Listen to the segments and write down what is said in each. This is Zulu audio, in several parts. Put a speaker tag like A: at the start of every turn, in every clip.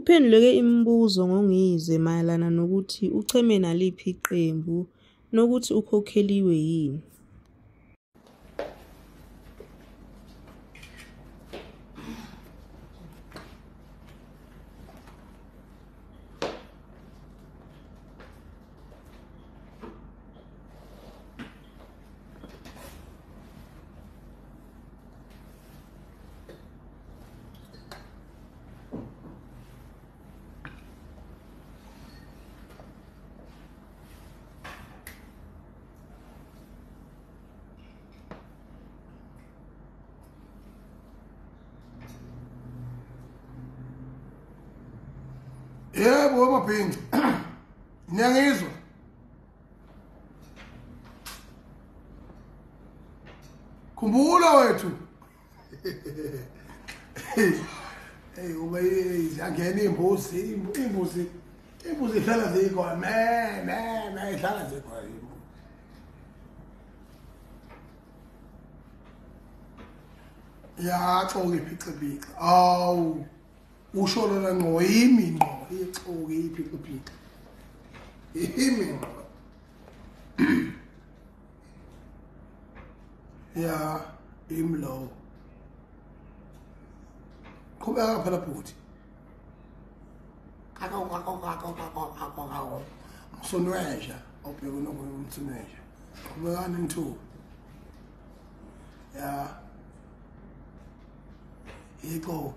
A: Uphenduleke imibuzo ngongize mayelana nokuthi ucheme naliphi iqembu nokuthi ukhokheliwe yini.
B: Yebo maphingi. Niyangizwa? Khumbula wethu. Hey uma izangena imbuzi ihlala zikhona. Ne ihlala zikhona. Ya xoke iphicibika. Awu. Usho lona ngqo yimi ngqo ixoke iphicibika. Yimi ngqo. Ya imlo. Qhubeka phela bhuti. Msonwesha awubheka nokumthunwesha. Qhubekani ntuthu. Ya. Yiko.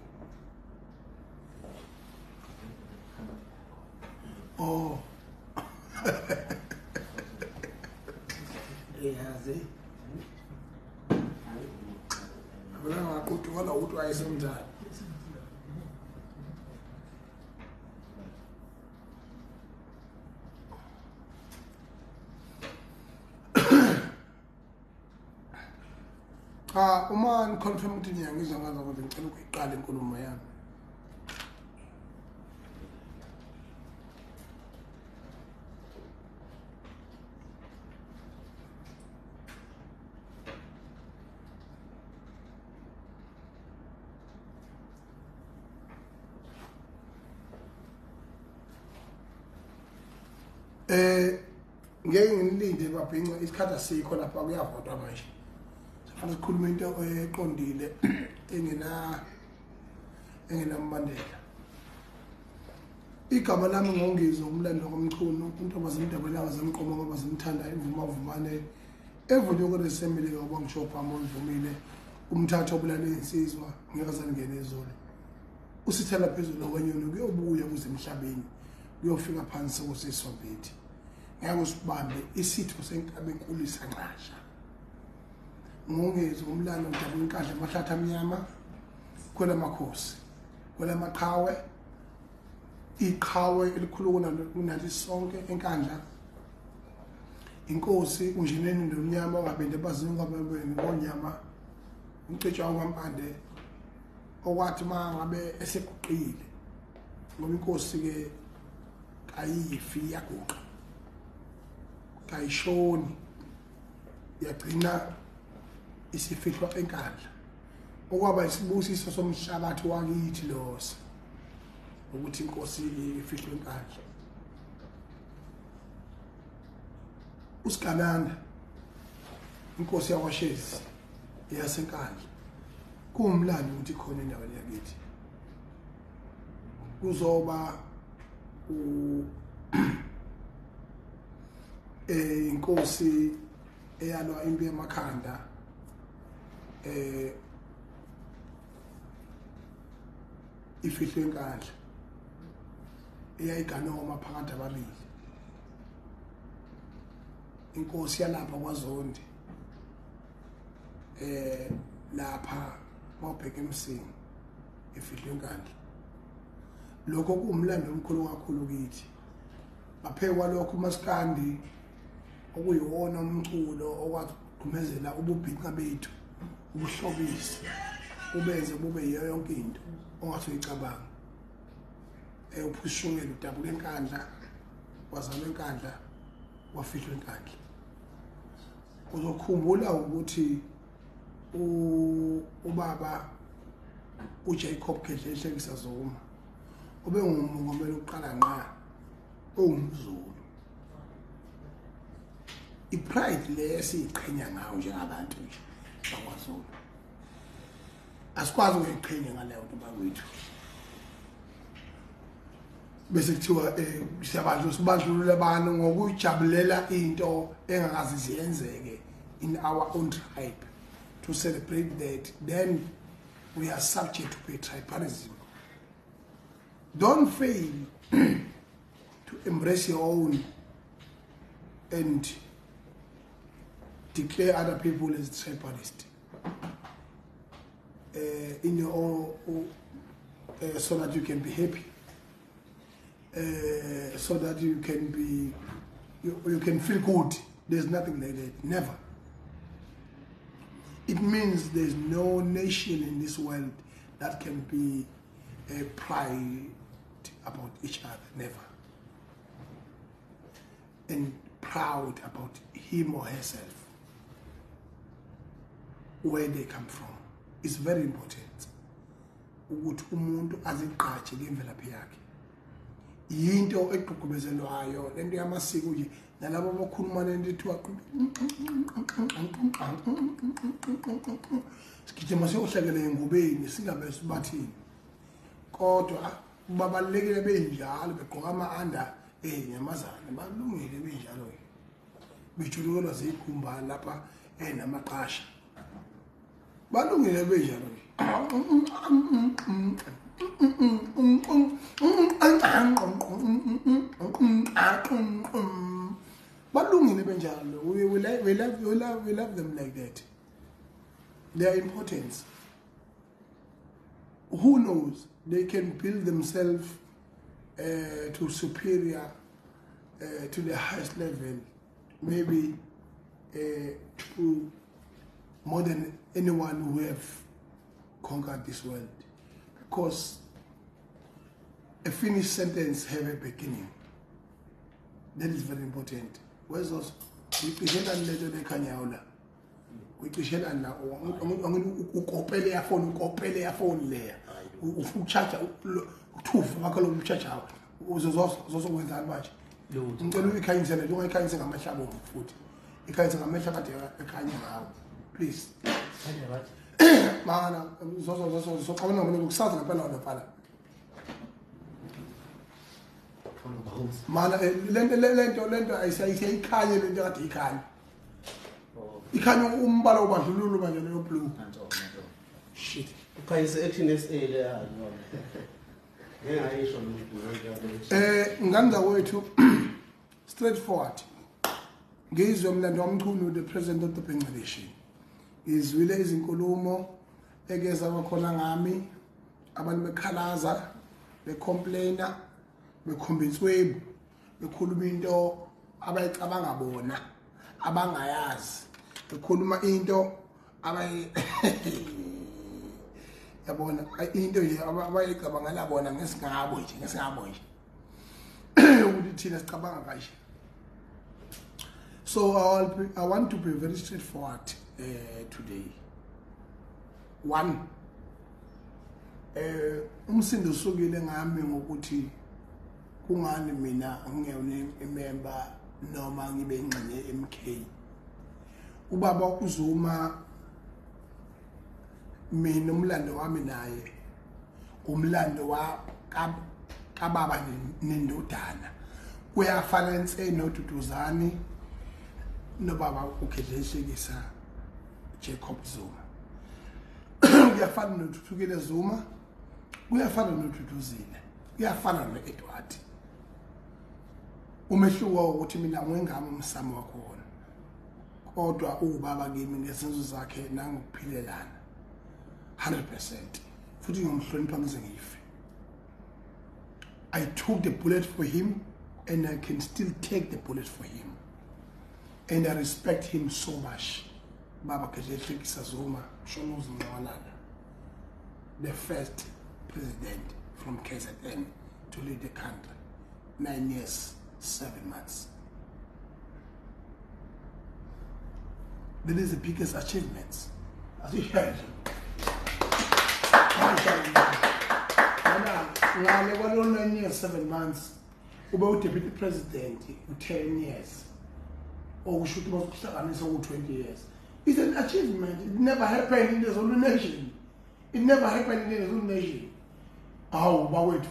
B: Oh. Yazi. Abona ngaquthi wala uthi wayesemntana. Uma ngiconfirm ukuthi ngiyangizwa ngazo ukuthi ngicela ukuyiqala inkulumo yami. Ngeke ngilinde babhinca isikhathi asikho lapha kuyavotwa manje. Sifuna sikhulume into eqondile engenambandela. Igama lami ngongizo umlando komculo untombazana indabelanga zamqomo ngoba zimthanda imvumavumane evunywe kweSemile ngoba ngisho phamo ivumile umthatha obulale insizwa ngekazana ngene ezolo. Usithela phezulu kwenyoni kuyobuya kuze emhlabeni kuyofika phansi kusisombethi. Ngeke usibambe isitho senkabe enkulu isanqasha. Ngongeze umlando mdaba inkandla amahlathi amnyama kwela makhosi kwela maqhawe iqhawe elikhulu kunali sonke enkandla inkosi unjineni nomnyama ongabende bazinga babeni ngonyama umcetshwa kwampande okwathi mangabe eseguqile ngoba inkosi ke ayifi yaguqa kayishoni yagcina isifihlwa enkandla okwaba isibusiso somhlabathi wakithi losa ukuthi inkosi ifihlwe enkandla. uSigananda inkosi yakwaShezi yasenkandla kuwumlando ukuthi khona endaweni yakithi kuzoba inkosi eyalwa impi yamakhanda ifihlwe enkandla eyayiganoma phakathi ababili inkosi yalapha kwaZondi lapha mawubheka eMsingi ifihlwe enkandla. Lokho kuwumlando omkhulu kakhulu kithi baphekwa lokho uMaskandi okuyiwona umculo okwagqumezela ububhinqa bethu ubuhlobisi ubenze bube yiyo yonke into ongathi uyicabanga uphushungela udabula enkandla wazama enkandla wafihlwa enkandla. Uzokhumbula ukuthi ubaba uJacob Gedlehle Kisazoma ube ngumongameli oqala nqa ongumZulu ipride lesiqhenya ngawo njengabantu nje bakwaZulu asikwazi ukuyiqhenya ngaleyo nto bakwethu bese kuthiwa siyabantu sibandlulule abantu ngokujabulela into engakazi ziyenzeke in our own tribe to celebrate that, then we are subject to tribalism. Don't fail to embrace your own and declare other people as tribalist in your own, so that you can be happy, so that you can be, you can feel good. There's nothing like that, never. It means there's no nation in this world that can be pride about each other, never. And proud about him or herself, where they come from. It's very important. Ukuthi umuntu azigqaje ngemvelaphi yakhe. Yinto eqhuqubezelwayo lento yamasiko nje nalabo abakhuluma lento ethiwa sigijima siyohlekela engubeni singabe sibathini kodwa babalekile benjalo begqoka ama-under nyamazana balungile benjalo bijulukelwa zikhumba lapha namaqasha balungile benjalo balungile benjalo we love them like that. Their importance, who knows, they can build themselves to superior, to the highest level, maybe to more than anyone who have conquered this world, because a finished sentence have a beginning. That is very important. Where's those? We present and later the Kanyaola. We present and now ukopele ya phone layer. Uchacha utufu makalo uchacha. Uzozo wenza manje. Ngicela uyikhanyisele njengoba ikhanyise ngamashabo futhi. Ikhanyise ngamehla kade ekhanya ngawo. Please. Mana zozo qabona mina ukusaza ngempela lapha. Mana lento ayisayikhanye lento kade ikhanya. Ikhanya umbala obandlululo manje leyo blue. Shit.
C: Ukhanyise action SA le ngiyayisho lo
B: nganda wethu straightforward. Ngizwe mlando wamchunu the president of the Bangladesh. Izwile izinkulumo ekeza abakhona ngami abantu bekhalaza becomplaina bekhombiswe bekhuluma into abayicabanga bona abangayazi bekhuluma into yabona into nje abayicabanga la bona ngesingabo nje ukuthi thina sicabanga kanje. So I want to be very straightforward today. One, umsindo usukile ngami ngokuthi kungani mina ngiyona imember noma ngibe ingxenye MK. Ubaba uZuma mina umlando wami naye umlando wa kababa nendodana kuyafana ense noDuduzani nobaba uKedleshekisa Jacob Zuma. Kuyafana noThuthukile Zuma, kuyafana noDuduzile, kuyafana noEdward. Umehluko ukuthi mina ngengami umsamo wakho wona. Kodwa ubaba kimi ngesenzo zakhe nangokuphilelana 100%. Futhi ngomhlonipha ngize ngife. I took the bullet for him and I can still take the bullet for him. And I respect him so much. Baba Kedleshekisa Zuma, Shonoz Mwanana, the first president from KZN to lead the country. 9 years, 7 months. That is the biggest achievements. As you heard. ngale kwalo 9 years 7 months ube u-deputy president u-10 years okusho ukuthi basukuhlanganisa ku-20 years. It's an achievement. It never happened in the Zulu nation. It never happened in the Zulu nation. Awu bawethu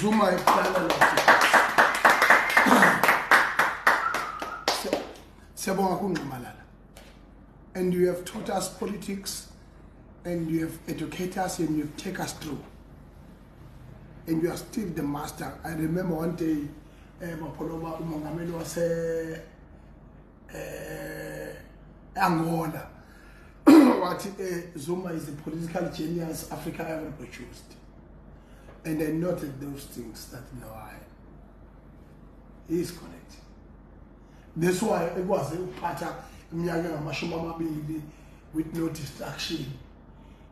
B: Zuma iplana lathi. Siyabonga kuNgqamalala. And you have taught us politics, and you have educated us, and you have taken us through. And you are still the master. I remember one day, Mapolova umongameli wase Angola. What Zuma is the political genius Africa ever produced. And I noted those things that no, he is correct. That's why it was a pattern with no distraction.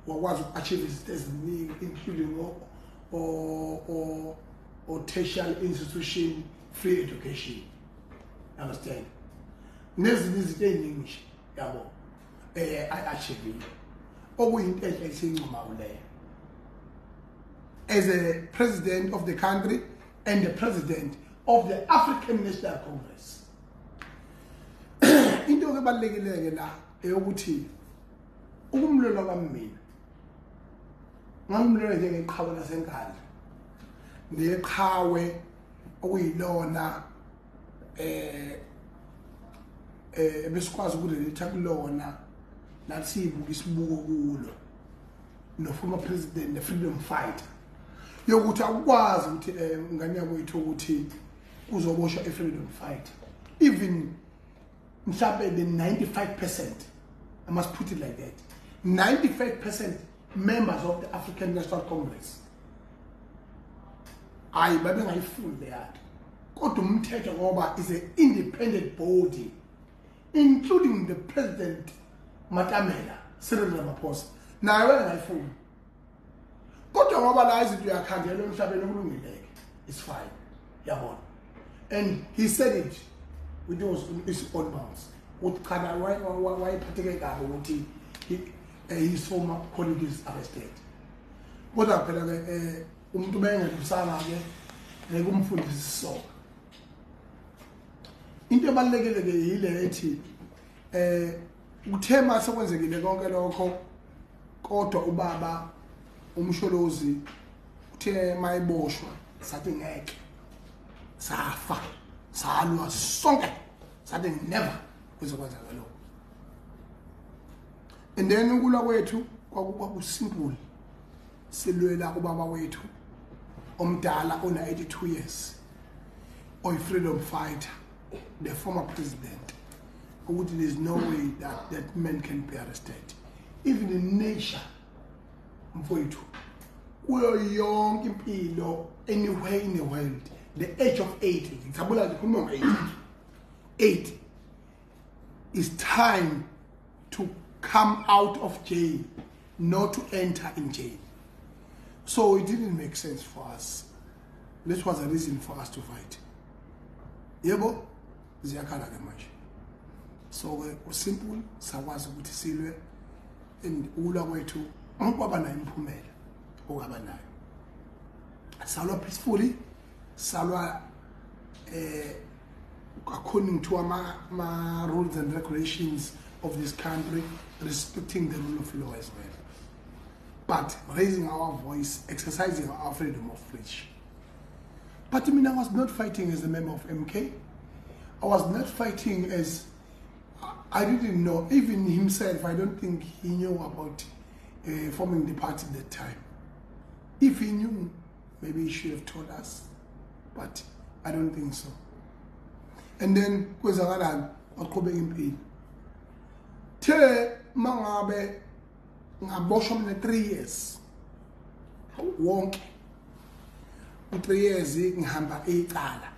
B: What was achieved his destiny, including or tertiary institution, free education. Understand? Next is in English. I achieved. As a president of the country and the president of the African National Congress. Into ebalulekile la eyokuthi ukumlola kwamina ngangimlola njengeqhawe lasenkandla neqhawe okuyilona besikwazi ukurelatha kulona nasibuka isibuko kulo no former president the freedom fighter yokuthi akwazi ukuthi ngani yabo yitho ukuthi kuzoboshwa a freedom fighter even mhlawumbe the 95%, I must put it like that, 95% members of the African National Congress I babengayifuni leyato kodwa umthetho ngoba is an independent body including the president Matamela Cyril Ramaphosa naye wayengayifuni kodwa ngoba la izinto yakhandela emhlabeni okulungileke it's fine yabona and he said it with those his own bounds with kana why particular ukuthi his former colleague is arrested kodwa phela ke umuntu bengelusana ke nekumfundisa isoka into ebalekile ke yile ethi uthema sekwenzekile konke lokho kodwa ubaba umsholozi uthe mayiboshwa sathi ngeke safa salwa sonke sathi never kuzokwenza lokho and then ukulwa kwethu kwakusimple silwela kubaba wethu omdala ona 82 years oy freedom fighter the former president ukuthi there is no way that man can be arrested even in nature mfowethu kuyo yonke impilo anywhere in the world the age of 80 ngicabula ngikhuluma ngo 80 is time to come out of jail not to enter in jail. So it didn't make sense for us. This was a reason for us to fight. Yebo ziyakhala ke manje. So simple sakwazi ukuthi silwe and ulwa kwethu ngoba nayo imphumela okaba nayo. Salwa peacefully, salwa according to our rules and regulations of this country, respecting the rule of law as well. But raising our voice, exercising our freedom of speech. But I mean, I was not fighting as a member of MK. I was not fighting as, I didn't know, even himself, I don't think he knew about forming the party at that time. If he knew, maybe he should have told us, but I don't think so. And then, kwezakala waqhubeka impilo. The mangabe ngaboshwa mina 3 years. Wonke. U3 years ngihamba ecala.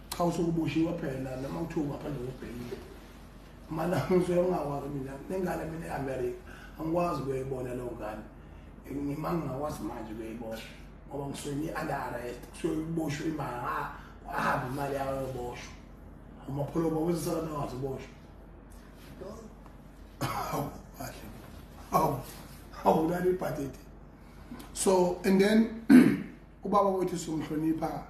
B: Cha usukuboshiwa phela noma uthuka ngaphandle kwebheki. Mana ngizoyengawazi mina nengane mina eAmerica. Angikwazi ukuyibona lo ngane. Ngimanga ngakwazi manje ukuyibona. Ngoba ngisuke under arrest. Kusuke kuboshwe imali. Ahamba imali yawo yoboshwa. Amapholoba wezisala nawazi boshwa. How that is pathetic. So and then ubaba wethu somhlonipha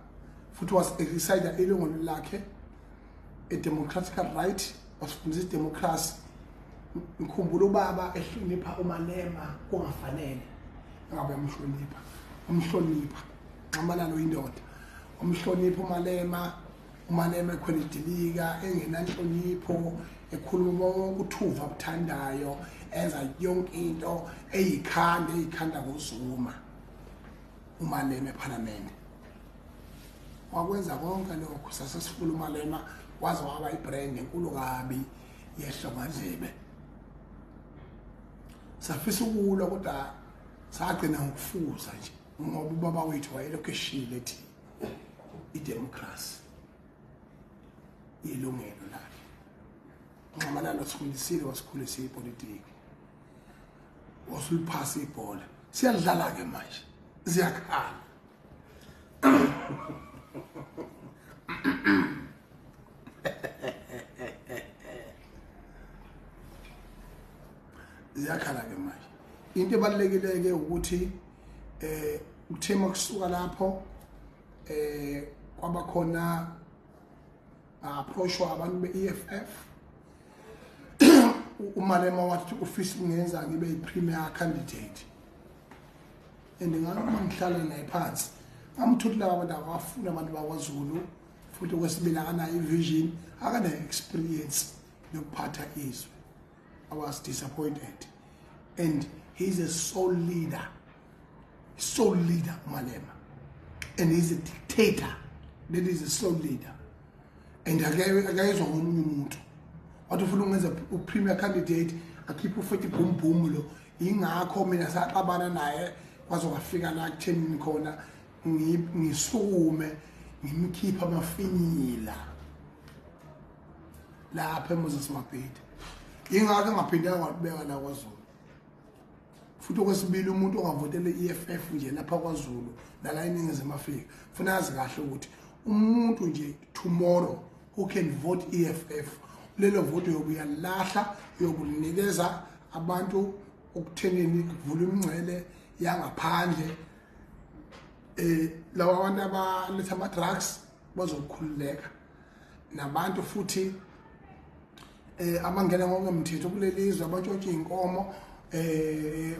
B: futhi was excited ilungelo lakhe a democratic right wasifundisa democracy. Ngikhumbula ubaba ehlonipha uMalema kungafanele ngabe umhlonipha ngamalalo indoda umhlonipha uMalema ekhwela idilika engenanhlonipho ekhuluma ukuthuva abuthandayo enza yonke into eyikhanda ngozuma uMalema eParliament wakwenza konke lokho sasesifuna uMalema waze waba ibrand enkulu kabi yehlongazebe safisa ukulwa kodwa sagcina ngokufuza nje ngoba ubaba wethu wayelokhu eshile ethi idemocracy ilungelo lakhe ngamalalo sifundisile wasikhulisa ipolitiki wasuliphasa ibhola siyadlala ke manje ziyakhala ziyakhala ke manje into ebalekile ke ukuthi uthema kusuka lapho kwaba khona approachwa abantu beEFF uMalema wathi ufisa ungenza ngibe ipremier candidate andingama ngihlala naye phansi ngamthuthela abantu abafuna abantu bakwaZulu futhi okwesibili akanayo ivision akanayo experience yokuphatha izwe. I was disappointed and he's a soul leader Malema, and he's a dictator. That is a soul leader. And akayezwa ngomunye umuntu wathi ufuna ungenza upremier candidate akhipha ufuthi boom lo ingakho mina saxabana naye kwaze kwafika la kuthenini khona ngisukume ngimkhipha amafinyila lapha eMoses Mabhida ingakho ngaphindanga ngabeka la kwaZulu futhi okwesibili umuntu ongavotele iEFF nje lapha kwaZulu la iningizimu Afrika ufuna azi kahle ukuthi umuntu nje tomorrow who can vote EFF lelo vote yokuyalahla yokunikeza abantu ukuthenini kuvula imingcele yangaphandle lawa abantu abaletha ama drugs bazokhululeka nabantu futhi abangena ngokomthetho kulelizwe abantshontshe inkomo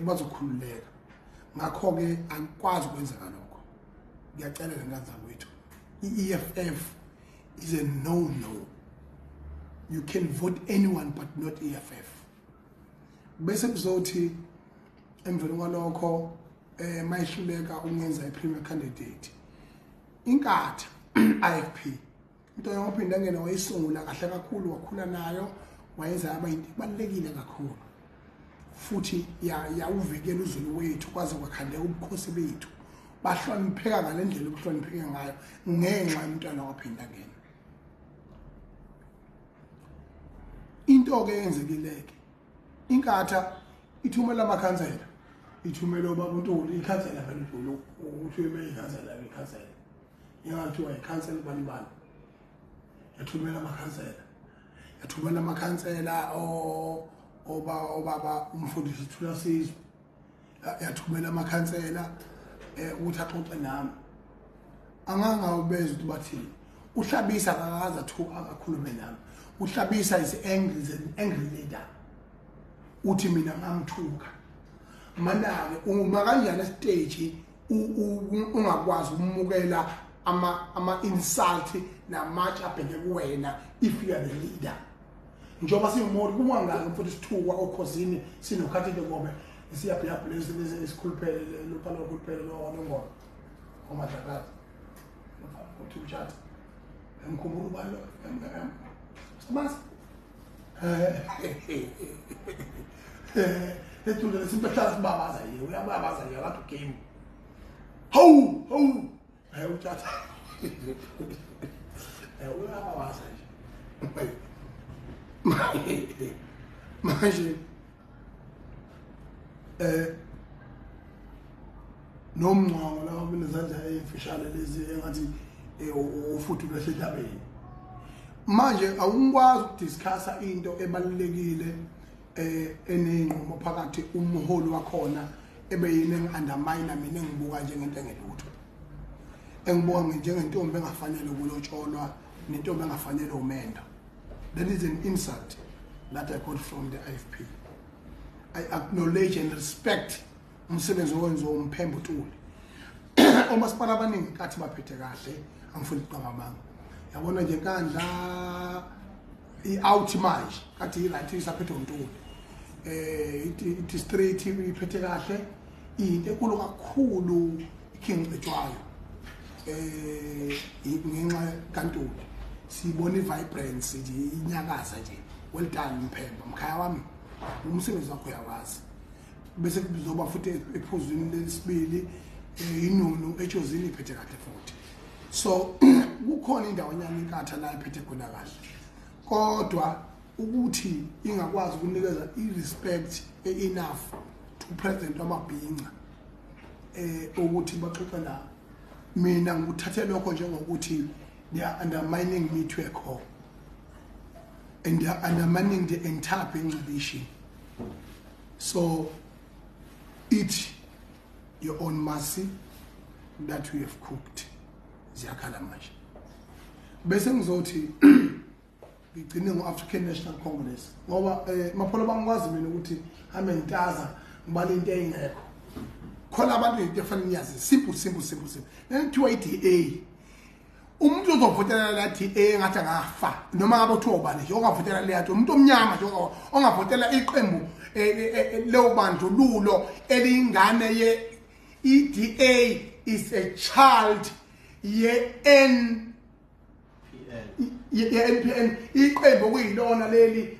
B: bazokhululeka. Ngakho ke angikwazi ukwenza lokho. Ngiyacela ngenzansi wethu iEFF is a no. You can vote anyone but not EFF. Bese kuzothi emveni kwalokho mayihluleka ungenza ipremier candidate inkatha IFP into yophinda ngene wayisungula kahle kakhulu wakhula nayo wayenza aba into ibalekile kakhulu futhi yawuvikela uZulu wethu kwaze kwakhandeka ubukhosi bethu bahlonipheka ngalendlela ukuhlonipheka ngayo ngenxa yomntwana waphinda ngene. Into ke yenzekileke inkatha ithumela amakhansela ithumela ubabuntu ikhansela phela uthi uyikhansela ingathiwa ikhansela banibani yathumela amakhansela obaba umfundisi Thula Sizwe yathumela amakhansela ukuthi axoxe nami angangawubeza ukuthi bathini uhlabisa akaza akakhulume nami uhlabisa is angry leader uthi mina ngangithuka manake uma kanjani stage ungakwazi ukumukela ama insult namatch abheke kuwena if you are the leader njoba singumori kumangaka mfuthu sithukwa okhosini sinokhathile ngobe siyabheka place lesikhuluphele lophalo lokhuluphele ngoma omadlakazi uthi uchata emkhumbulo balo samasa lethu lesimpahla sibabaza yini uyababaza yini abantu game ho uchata uyababaza nje manje nomnqongo la kunezandla ezifishale lezi engathi ufuthi lehlabeni manje awungikwazi ukudiscussa into ebalulekile enenqumo phakathi umholi wakhona ebeyini undermine mina engibuka njengento engelutho engibuka njengentombi engafanele ukulotsholwa nentombi engafanele umenda. That is an insult that I got from the IFP. I acknowledge and respect umsebenzi owenziwa umphembo Ntuli. Omasipala abaningi kathi baphethe kahle angifuni ukuqamanga. Yabona nje Nkandla i-out manje kathi right isaphethe uNtuli. District iphethe kahle into enkulu kakhulu iKing Cetshwayo. Ngenxa kaNtuli sibona ivibrance nje inyakaza nje. Well done Mphemba mkhaya wami umsebenzi wakho uyawazi. Bese kuzoba futhi ephuzwini lesibili inunu ejozini iphethe kahle futhi. So kukhona indawo nyana inkatha la iphethe khona kahle. Kodwa ukuthi ingakwazi ukunikeza irespect enough to President wamabhinqa ukuthi baxoxe la mina ngikuthathe lokho njengokuthi they are undermining me to a core and they are undermining the entire Bhinqa. So eat your own mercy that we have cooked. Ziyakhala manje bese ngizothi ngigcine ngo-African National Congress ngoba mapholo bangikwazi mina ukuthi hame ngitaza ngibale into engekho khona abantu into efanele niyazi simple nekuthiwa i-DA umuntu ozovotela la DA ngathi angafa noma ngabe uthiwa ubani nje ongavotela leyathi umuntu omnyama nje ongavotela iqembu leyo bandlululo elingane ye i-DA is a child ye-NPN iqembu kuyilona leli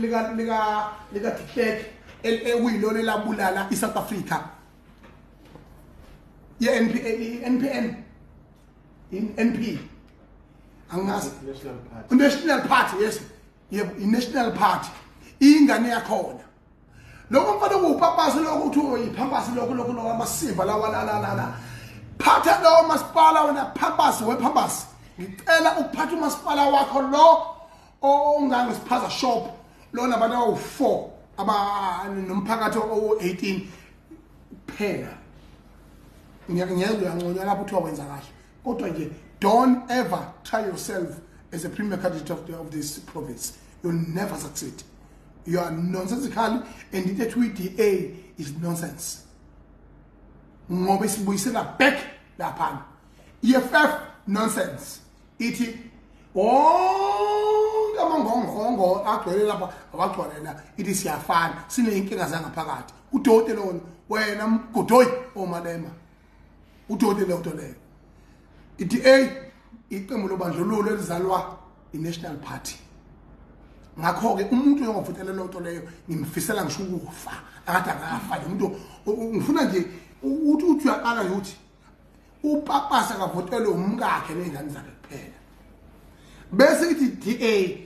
B: lika Tikek ekuyilona elabulala iSouth Africa ye-NPN NP angazi National Party yes yebo i-National Party ingane yakhona lokho mfana kupapasa lokho uthi uyiphapasa lokho amasimba lawa phatha lo masipala wena phapasi wephapasi ngicela ukuphatha umasipala wakho lo ongangisiphaza shop lona abantu awu4 nomphakathi o18 kuphela ngiyakwenza ngcono lapho uthiwa wenza kahle kodwa nje don't ever try yourself as a premier candidate of this province. You'll never succeed. You are nonsensical and the DA is nonsense. Ngoba sibuyisela back lapha. EFF nonsense. Ithi amangongo agcwele lapha awagcwalela ithi siyafana sineyinkinga zangaphakathi. Udote lona wena mgodoyi omalema. Udote lo leyo. iDA iqembu lobandlululo elizalwa iNational Party. Ngakho ke umuntu ongavotela lonto leyo ngimfisela ngisho ukufa akade akafa umuntu ngifuna nje uthi uyaqala nje uthi upapasa akavotela umkakhe nezingane zakhe kuphela bese ithi DA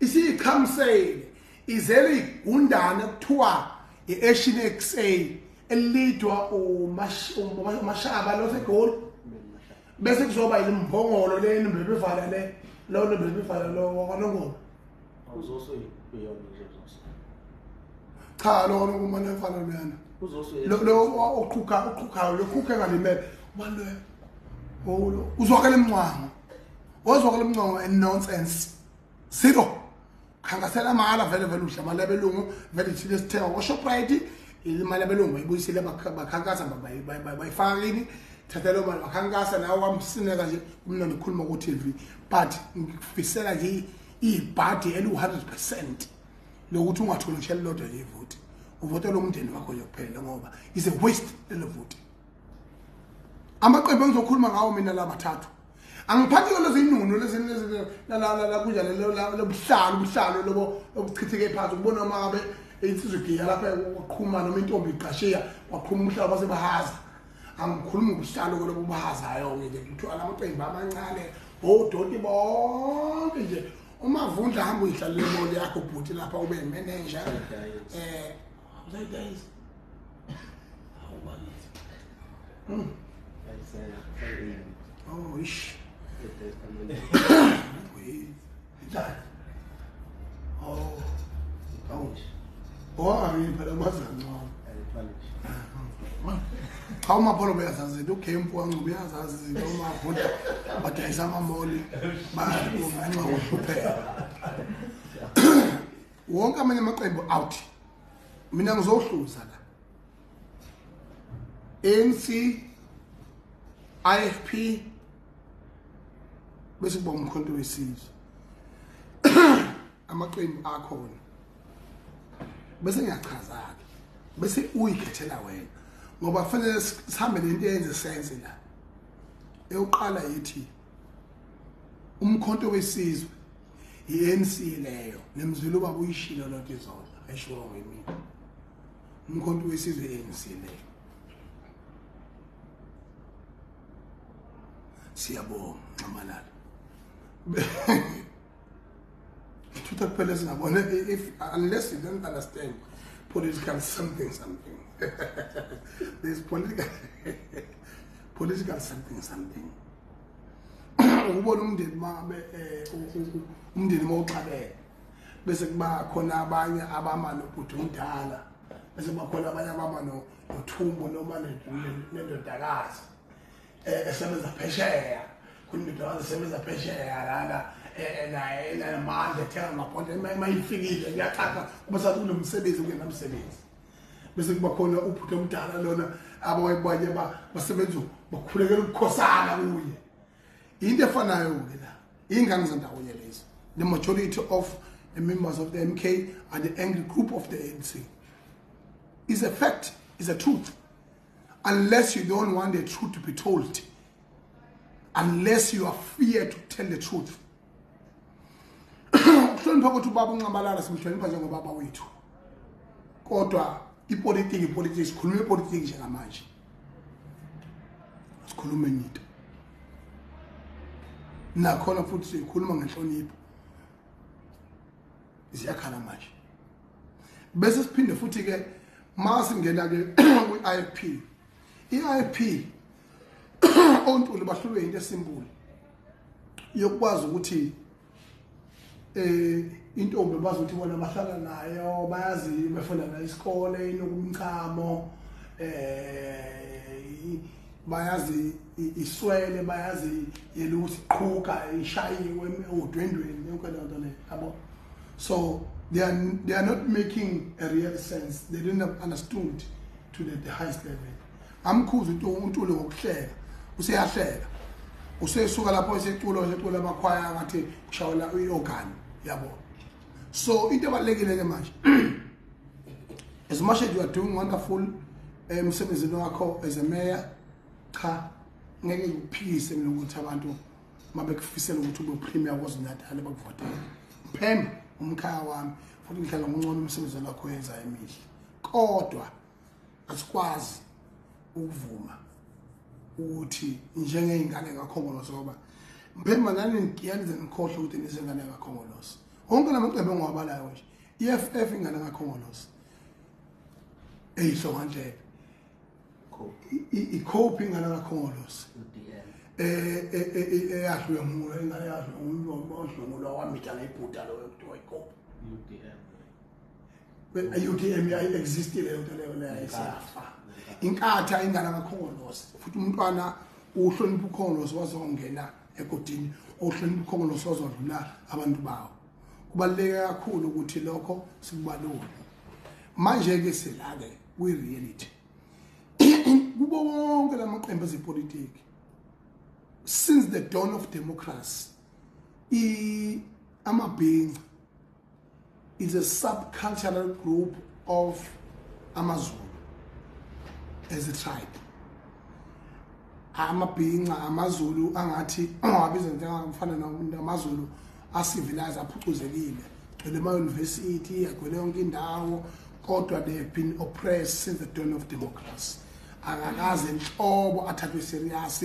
B: isiqhamsele izele igundane kuthiwa iAction XA elidwa uMashaba lo seGoli bese kuzoba ilimphongolo leni mbelebevala le lo mbelebevala lo wakwanongoma
C: uzoso beyond uzoso
B: cha lo kumane mfana luyana
C: uzoso
B: lo uqhukha lo ngalimele malwe lo uzwakala emncango and nonsense zero khangasela mala vele uhla mala belungu vele thile sithenga ko Shoprite imali belungu bayibuyisile bakhankasa bayifaka ini thatha lo mali bakhankasa nawo kwamsineka nje umnandi ukhuluma ku TV but ngifisela nje ibhadi eli100% lokuthi ungatholi ngishela lodwa nje ivote uvotela umndeni wakho nje kuphela ngoba is a waste le vote amaqembu engizokhuluma ngawo mina labathathu angiphathi lezi inuno lezi la kunjalo lobuhlalo lobo obuchitheke phansi ubona uma ngabe insizwe igiya lapha uqhuma noma intombi iqashiya waqhuma umhlaba base bahaza angikhuluma ubuhlalo lobo bahazayo nje ukuthi alamaqembu amancane odoti bonke nje umavundla hamba uyihlalele imoli yakho bhuti lapha ube manager like guys how about it oh ish oh I mean but I wasn't How my polo beyazazi do came for ngibeyazazi noma hoda badayisa amamoli banxa ukuphela. Wonke amanye amaqembu out. Mina ngizohluza la. ANC, IFP bese kuba umkhonto wesizwe. Amaqembu akhona. Bese ngiyachaza ke. Bese uyikhethela wena. Ngoba kufanele sihambe lento yenze sense la. Eyoqala yithi umkhonto wesizwe iNC leyo nemzulu baba uyishilo lonke izona ayisho ngemi. Umkhonto wesizwe iNC leyo. Siyabonga Nxamalala. If unless you don't understand political something. There's political something. Ubona umndeni mawuxabene bese kuba khona abanye abama nobhuti umdala bese bakhona abanye abama nothumbo noma nendodakazi esebenza phesheya kunindodakazi esebenza phesheya lana la manje tell amaponto mayifikile ngiyathatha kuba sathi kunomsebenzi kungenamsebenzi bese kuba khona ubhuti omdala lona abanye basebenza bakhulekela ukukhosana kuye into efanayo ke la ingane zendawo yelezo. The majority of the members of the MK are the angry group of the ANC. It's a fact, it's a truth. Unless you don't want the truth to be told, unless you are feared to tell the truth. Kuhlonipha ukuthi ubaba uNxamalala simhlonipha njengobaba wethu. Kodwa ipolitics sikhuluma ipolitics njengamanje. Sikhuluma into. Nakhona futhi sikhuluma ngenhlonipho. Siyakhala manje. Bese siphinde futhi ke masingena ke kwi-IFP. I-IFP ontuli bahlulwe into esimbuli. Yokwazi ukuthi intombi bazi ukuthi bona bahlala nayo bayazi befunda la isikole inokumchamo bayazi iswele bayazi yeluthi qhuka ishayiwe udwendweni yonke lento le yabo. So they are not making a real sense. They didn't have understood to the highest level. Amkhuza uNtuli ngokuhleka useyahleka usesuka lapho eseculo amakhwaya ngathi ushawula uyorgan yabo. So into ebalekile ke manje as much as you are doing wonderful emsebenzini wakho as a mayor cha ngeke uphikise mina ukuthi abantu mabekufisela ukuthi ube premier KwaZulu-Natal bakuvotela Phemba umkhaya wami futhi ngihlala ngcono umsebenzi wakho yenza emihle kodwa asikwazi ukuvuma ukuthi njengeyingane kaKhongolose ngoba Phemba nani ngiyanize ngikhohle ukuthi nisengane kaKhongolose wonke lamaqembu engwabalayo nje EFF ingane kaKhongolose eyihlokantshela i-coping ngala kaKhongolose eyahluye ngula ingane yahluye uModlungu wamita ngayibhuda lo ekuthiwa iCope UDM existile lento leyo isafa inkatha ingane kaKhongolose futhi umntwana uhlonipha uKhongolose wazongena egodini uhlonipha uKhongolose wazodlula abantu bawo kubaluleke kakhulu ukuthi lokho sikubalule manje ke selake we reality kubo wonke lamaqembu ezepolitiki since the dawn of democracy amabhinqa is a subcultural group of AmaZulu as a tribe. Amabhinqa AmaZulu angathi angabiza njengafana namaZulu asivilize aphucuzekile gcwele ema-university agcwele yonke indawo kodwa they have been oppressed since the dawn of democracy. Akakaze inhlobo athathwe serious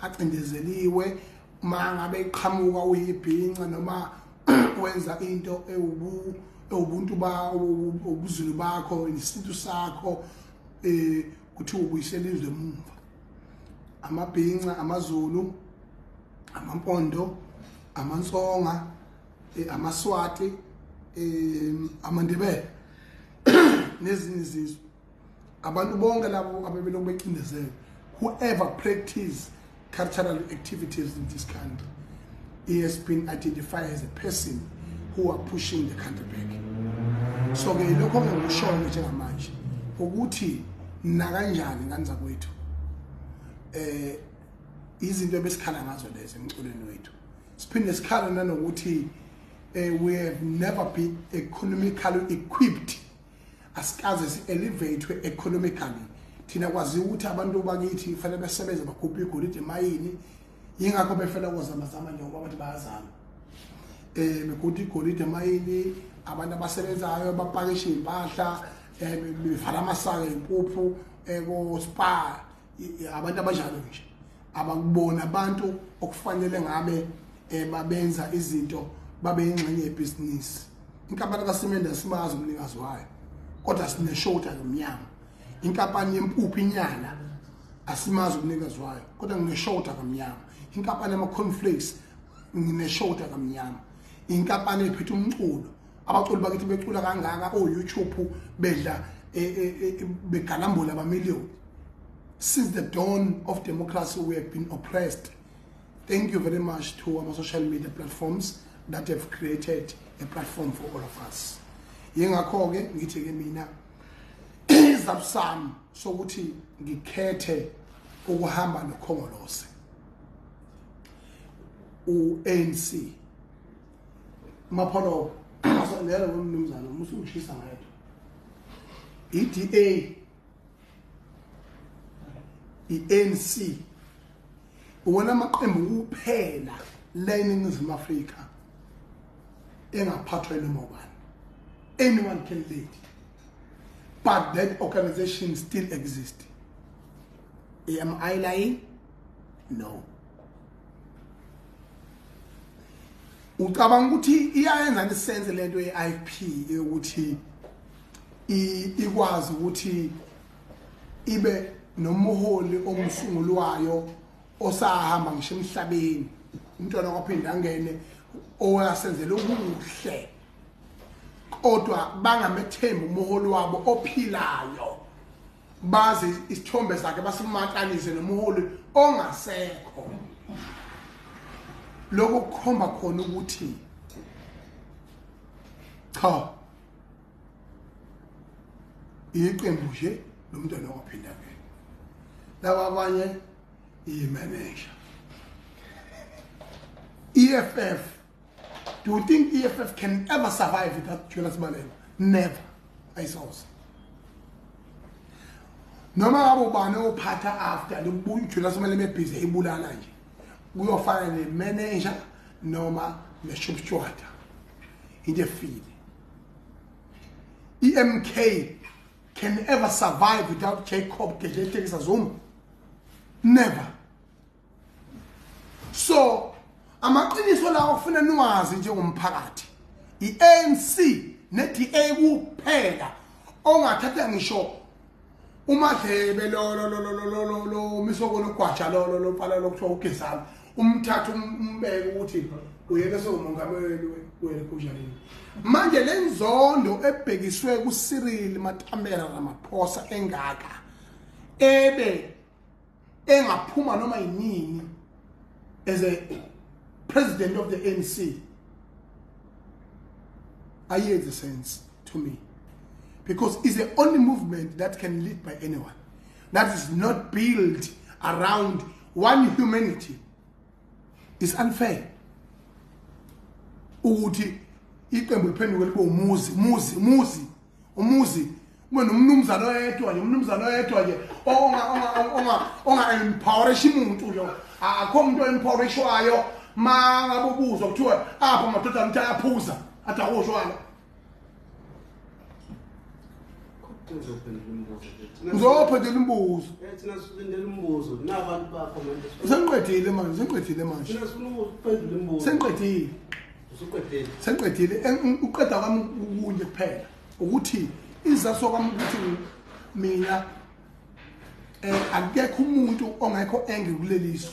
B: aqindezeliwe mangabe iqhamuka uyibhinqa noma wenza into ubuntu ubuzulu bakho isintu sakho kuthi ubuyisela izwe emuva. Amabhinqa AmaZulu amaMpondo amaNsonga amaSwati amaNdebele nezinye izizwe abantu bonke labo abebelokhu becindezela, whoever practice cultural activities in this country, he has been identified as a person who are pushing the country back. So ke lokho ngikushoyo njengamanje ukuthi nakanjani kanza kwethu izinto besikhala ngazo lezi emculweni wethu. Siphinde sikhala nanokuthi we have never been economically equipped asikaze si-elevate economically. Thina kwazi ukuthi abantu bakithi kufanele besebenze bakhuphe igolide emayini, yingakho befela ukuzamazama njengoba bathi bayazama. Bekhuphe igolide emayini, abantu abasebenzayo bapakisha impahla, bevala amasaka empuphu ko spa, abantu abanjalo nje abakubona abantu okufanele ngabe babenza izinto babe ingxenye yebusiness. Inkampani kaSimende asimazi umnikazi wayo, kodwa sine shoulder emnyama. Inkampani yempuphu inyala asimazi umnikazi wayo, kodwa ngine shoulder kamnyama. Inkampani yama cornflakes ngine shoulder kamnyama. Inkampani ephethe umculo, abaculi bakithi becula kangaka ko YouTube bedla begalambula abamiliyoni. Since the dawn of democracy we have been oppressed. Thank you very much to our social media platforms that have created a platform for all of us. Yengakho ke ngithi ke mina izabusami sokuthi ngikhethe ukuhamba noKhongolose ANC mapholo asondela umnumzana musungishisa ngayedwa iDA iANC uwona amaqembu kuphela la eNingizimu Afrika engaphathwa yilomobani. Anyone can lead, but that organization still exists. Am I lying? No. Ucabanga ukuthi iyayenza isenze lento yeIP ukuthi ikwazi ukuthi ibe nomuholi omsungulwayo osahamba ngisho emhlabeni, umntwana kwaphinda angene oyasenzela okuhle, kodwa bangamethemba umuholi wabo ophilayo, bazi isithombe sakhe basimatanise nomuholi ongasekho. Lokho kukhomba khona ukuthi cha iqembu nje lomntwana kwaphinda ngene. Laba abanye i-manager EFF. Do you think EFF can ever survive without Julius Malema? Never. I saw. Noma abo bane ophatha after Julius Malema busy ebulala nje. Uyofana ne-manager noma ne-shopsteward in the field. EMK can ever survive without Jacob Gedleyihlekisa Zuma? Never. So amaqiniso lawo kufuna nwazi njengomphakathi. iANC neDA kuphela ongathatha ngisho uMadlebe lo misoko nogwaja lo phala lokuthiwa uGezani umthatha umbeke ukuthi uyena somongameli wekhujani. Manje lenzondo ebhekiswe kuCyril Matambela Ramaphosa engaka ebe engaphuma noma yinini as a president of the ANC, I hear the sense to me, because it's the only movement that can lead by anyone that is not built around one humanity. It's unfair. Ukuthi iqembu liphenduke libe umuzi uma nomnumzana oyedwa nje onga empowerish umuntu lo akho umuntu empowerishwayo mangabuzwa kuthiwa apha madoda mtha yaphuza atakoshwana ngizophendula imbuzo
C: thina silindele imbuzo nabantu bakho manje
B: sengiqedile manje
C: thina sifuna ukuphendula imbuzo
B: sengiqedile
C: usuqedile
B: sengiqedile uqeda kwami ukunye kuphela ukuthi izaso kwami ukuthi mina akekho umuntu ongekho angry kuleliso.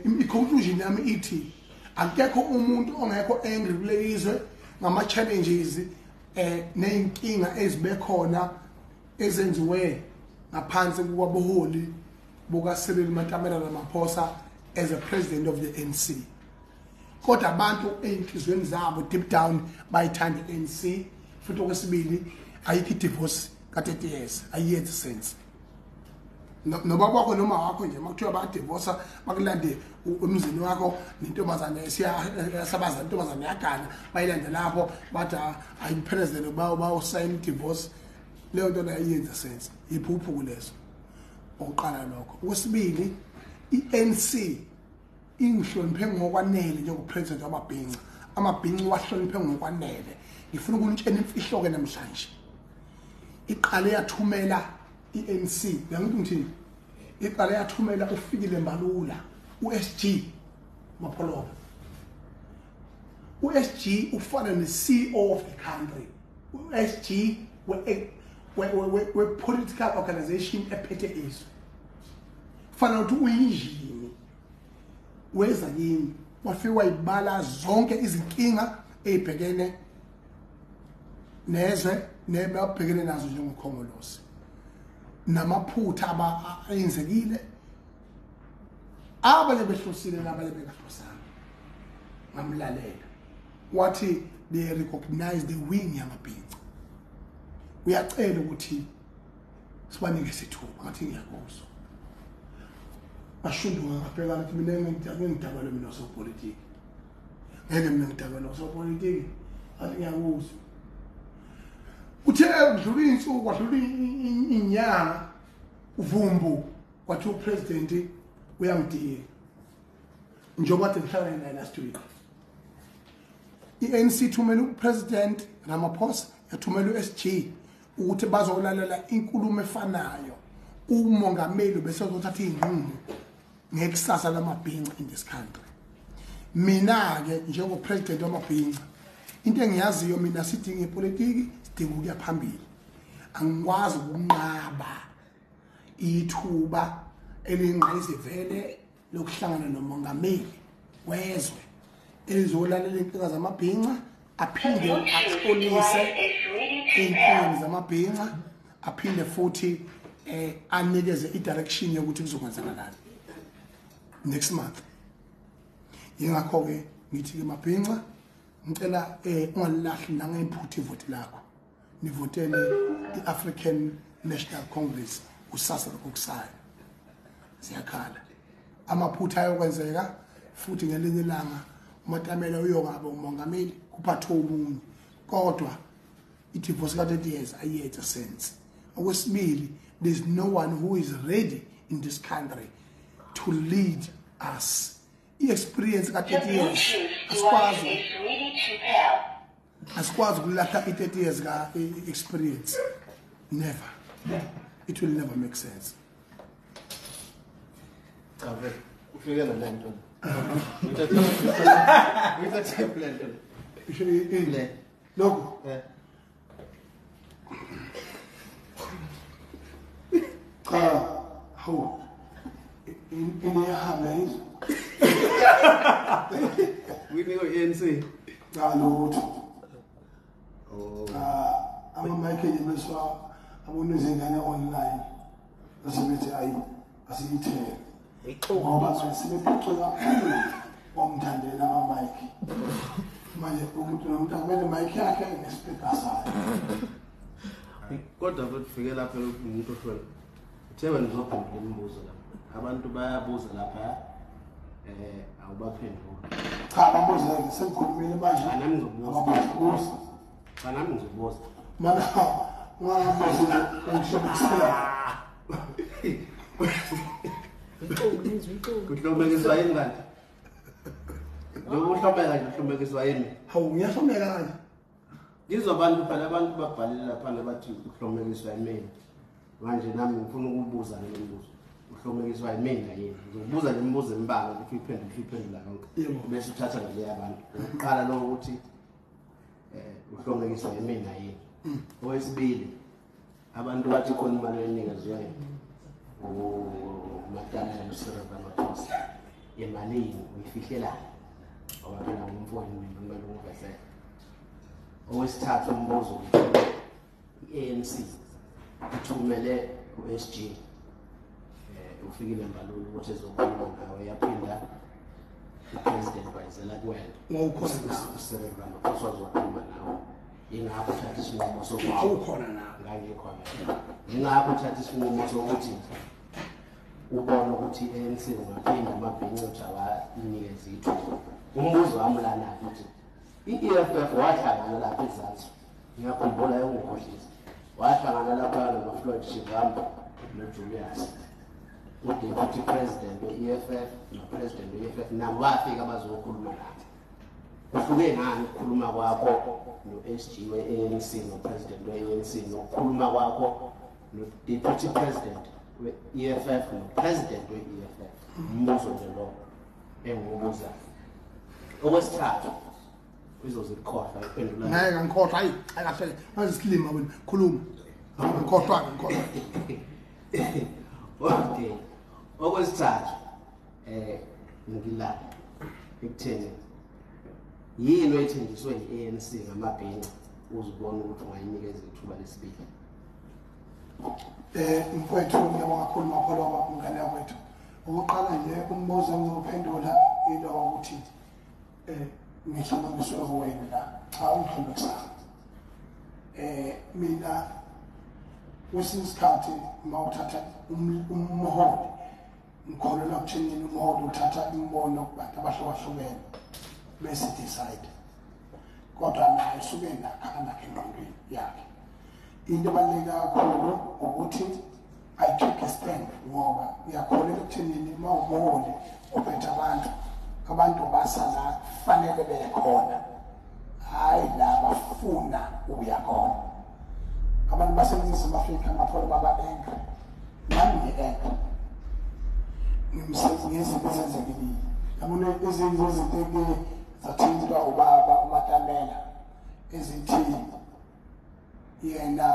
B: I-conclusion yami ithi akekho umuntu ongekho angry kulelizwe ngama challenges neyinkinga ezibe khona ezenziwe ngaphansi kwaboholi buka Cyril Matamela Ramaphosa as a president of the ANC. Kodwa abantu einhlizweni zabo deep down bayithanda ANC futhi okwesibili ayikho divorce ka-30 years ayiyenzi sense. Noba kwakho noma wakho nje makuthiwa ba divorce bakulande umzini wakho nentombazane siyasabaza intombazane yagana bayilande lapho bathi ayi president ba sign divorce leyo nto ayiyenzi sense iphuphu kuleso oqala lokho. Okwesibili iNC ingihloniphe ngokwanele njengopresident wamabhinqa amabhinqa wahloniphe ngokwanele ngifuna ukunitshela imfihlo ke namhlanje iqale yathumela iNC yangithi ngithini iqale yathumela uFikile Mbalula uSG Mapolova uSG ufana ne-CEO of the country uSG we political organization ephethe izwe fana ukuthi uyinjini weza yini wafika wayibala zonke izinkinga ezibhekene nezwe nebabhekene nazo njengokhongolose namaphutha ayenzekile abanye behlosile nabanye bengahlosanga ngamlalela wathi they recognize the wing yamabhinqa uyacela ukuthi sibanike isithuba ngathi ngiyakuzwa bashundu ngabheka ukuthi mina ngidabala mina sopolitiki ngeke mina ngidabala sopolitiki athi ngiyakuzwa uthe udlula insuku kwadlula inyanga uvumbu wathi upresident uyangidinga njengoba kade ngihlala naye last week iNC thumela upresident Ramaphosa yathumela uSG ukuthi bazolalela inkulumo efanayo umongameli bese uzothatha izinqumo ngekusasa lamabhinqa in this country. Mina ke njengopresident wamabhinqa into engiyaziyo mina sidinga ipolitiki sidinga ukuya phambili angikwazi ukunqaba ithuba elingqayizivele lokuhlangana nomongameli wezwe elizolalela inkinga zamabhinqa aphinde axolise inkinga zamabhinqa aphinde futhi anikeze i-direction yokuthi kuzokwenzakalani next month. Yingakho ke ngithi ke mabhinqa ngicela ungalahli nangephutha ivoti lakho nivotele i-African National Congress usasa lokukusaya siyakhala amaphutha ayokwenzeka futhi ngelinye ilanga uMatamela uyokaba umongameli kuphatha omunye kodwa i-divorce ka-30 years ayiyenza sense. Okwesibili there's no one who is ready in this country to lead us. I-experience ka-30 years asikwazi ukulahla i-30 years ka-experience. Never. It will never make sense.
C: Ufike nalento. Ngithathe plan.
B: Isho ile lokho how in your hands
C: We go ANC.
B: lutho
C: Oh.
B: ama-mic enyemeswa abona izingane online asebethi ayi asiyithele ngoba sebephucwe kakhulu wamthandela ama-mic manje umuntu nomuntu akumele mic yakhe nespeaker sayo
C: Kodwa kufike lapha umuntu ohlwela. Utheba ngizophendula imibuzo lapha. Abantu bayabuza lapha awubaphendula.
B: cha bambuzeke sengikhulumile manje
C: Nami ngizobuza.
B: ababuza
C: Nami ngizobuza.
B: mana ungabuza ngishobisela
C: Kuhlomekiswa yini kanti? Lokho uhlomeka nje uhlomekiswa yini?
B: hawu ngiyahlomeka kanje
C: Ngizwa abantu phela abantu babhalile lapha bathi uhlomekiswa yimina. Manje nami ngifuna ukubuza le mibuzo. Uhlomekiswa yimina yini? Ngizobuza le mibuzo embalwa ukuthi uyiphendula yonke. Bese uthatha ngale yabantu. Uqala lo ukuthi uhlomekiswa yimina yini. Owesibili abantu bathi khona imali enikezwe uMatamela noCyril Ramaphosa. Imali uyifihlela ngoba phela umfowenu mina kumele ungivesele. Owesithathu umbuzo i-ANC uthumele u-SG ufikile Mbalulu ukuthi ezokhuluma nawe yaphinda upresident wayezela kuwena
B: ngawukhona
C: uSerena Ramaphosa wazokhuluma nawe ingakho uthatha isinqumo sokuthi
B: awukhona na
C: ngangikhona ingakho uthatha isinqumo sokuthi ubona ukuthi ANC ngaphinda amabhinqa awanikeza ithuba umbuzo wami lana ukuthi i-EFF wahlangana lapha eZansi ngiyakhumbula yokukhohlisa wahlangana lapha noFloyd Shivambu noJulius uDeputy President we-EFF noPresident we-EFF nabo bafika bazokhuluma nathi kuhluke ngani ukukhuluma kwakho no-SG we-ANC noPresident we-ANC nokukhuluma kwakho no-Deputy President we-EFF noPresident we-EFF umbuzo nje lo engibuza okwesithathu izozikhohlwa iphendula
B: naye ngikhohlwa hayi akahle manje sikhuluma wena khuluma ngikhohlwa
C: okay okwesithathu ngila ekutheni yini oyithenjiswe yi-ANC ngamabhinqa uzibona ukuthi ungayinikeza ithuba lesibili
B: mfowethu ngiyabonga kakhulu mapholo wabangane wethu ukuqala nje umbuzo engizophendula ilo ukuthi ngihlanganiswe kuwena la cha ungihamba kusasa mina kwesinye isikhathi mawuthatha umholi ngikholelwa ekutheni umholi uthatha imbono kubantu abahlukahlukene bese decide kodwa naye usuke nakhala engqondweni yakhe into ebaluleke kakhulu ukuthi I take a stand ngoba ngiyakholelwa ekutheni mawumholi uphethe abantu basala fanele bekhona hayi la bafuna ukuyakhona abantu baseNingizimu Afrika amapholo baba-enka nami ngi-enka ngezinto ezenzekile yabona ezinye izinto zathinta ubaba uMatamela ezithi yena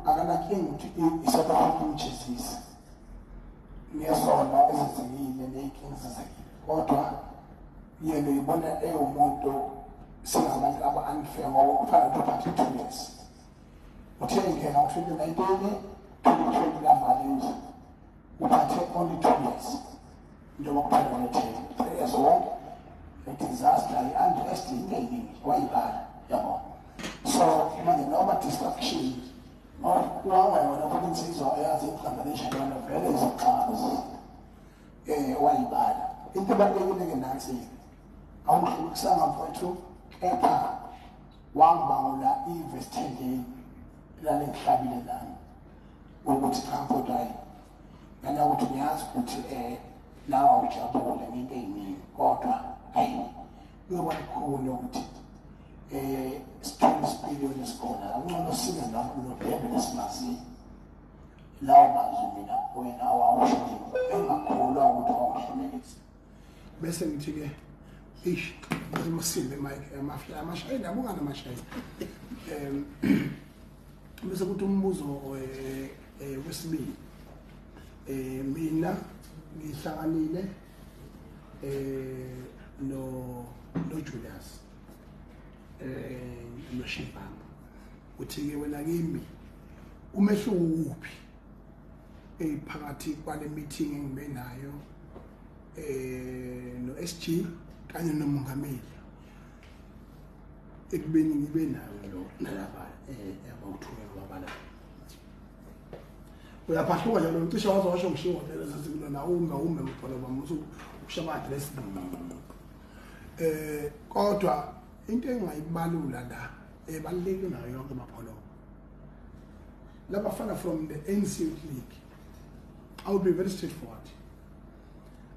B: akanankinga ukuthi i-South African Jesus ngiyazona ezenzekile ney'nkinga ezenzekile kodwa yena uyibona umuntu singabantu aba-unfair ngoba kufana nophathe 2 years uthe ngena ngo-2019 2020 la-values uphathe only 2 years njengoba kuphela ngo-10 3 years wonke i-disaster i-unrest into eyiningi wayibhala yabo so manje noma distraction wawayona futhi insizwa eyazi i-combination yona vele izixazi wayibhala into ebalulekile-ke nansi awuhlukisanga mfowethu kepha wangibangula i-verse 10 lale ngihlabile lami ukuthi cha mfowethu hayi ngana ukuthi ngiyazi ukuthi nawe awujabule ngento eyiningi kodwa hayi kuyoba kukhona ukuthi sithole isipiliyoni esikhona angcono sibe nobhebe lesimaziyo lawo mazwi mina wena awawushiye engakholwa ukuthi awuhlumelise bese ngithi-ke isimbe mike amashayini abungana amashayini bese kuthi umbuzo wesibili mina ngihlanganile no-Julius noShivambu uthi-ke wena kimi umehluko uphi phakathi kwale meeting engibe nayo no-SG kanye nomongameli ekubeni ngibe nayo lo nalapha abawuthunyelwa wabala uyaphahlwa njalo ucishe wazowasho ngishiwo phela sasikulo na ungawume mpholo bamusu ushaba address kodwa into engayibalula la ebaluleke nayo yonke amapholo labafana from the ANC League I would be very straightforward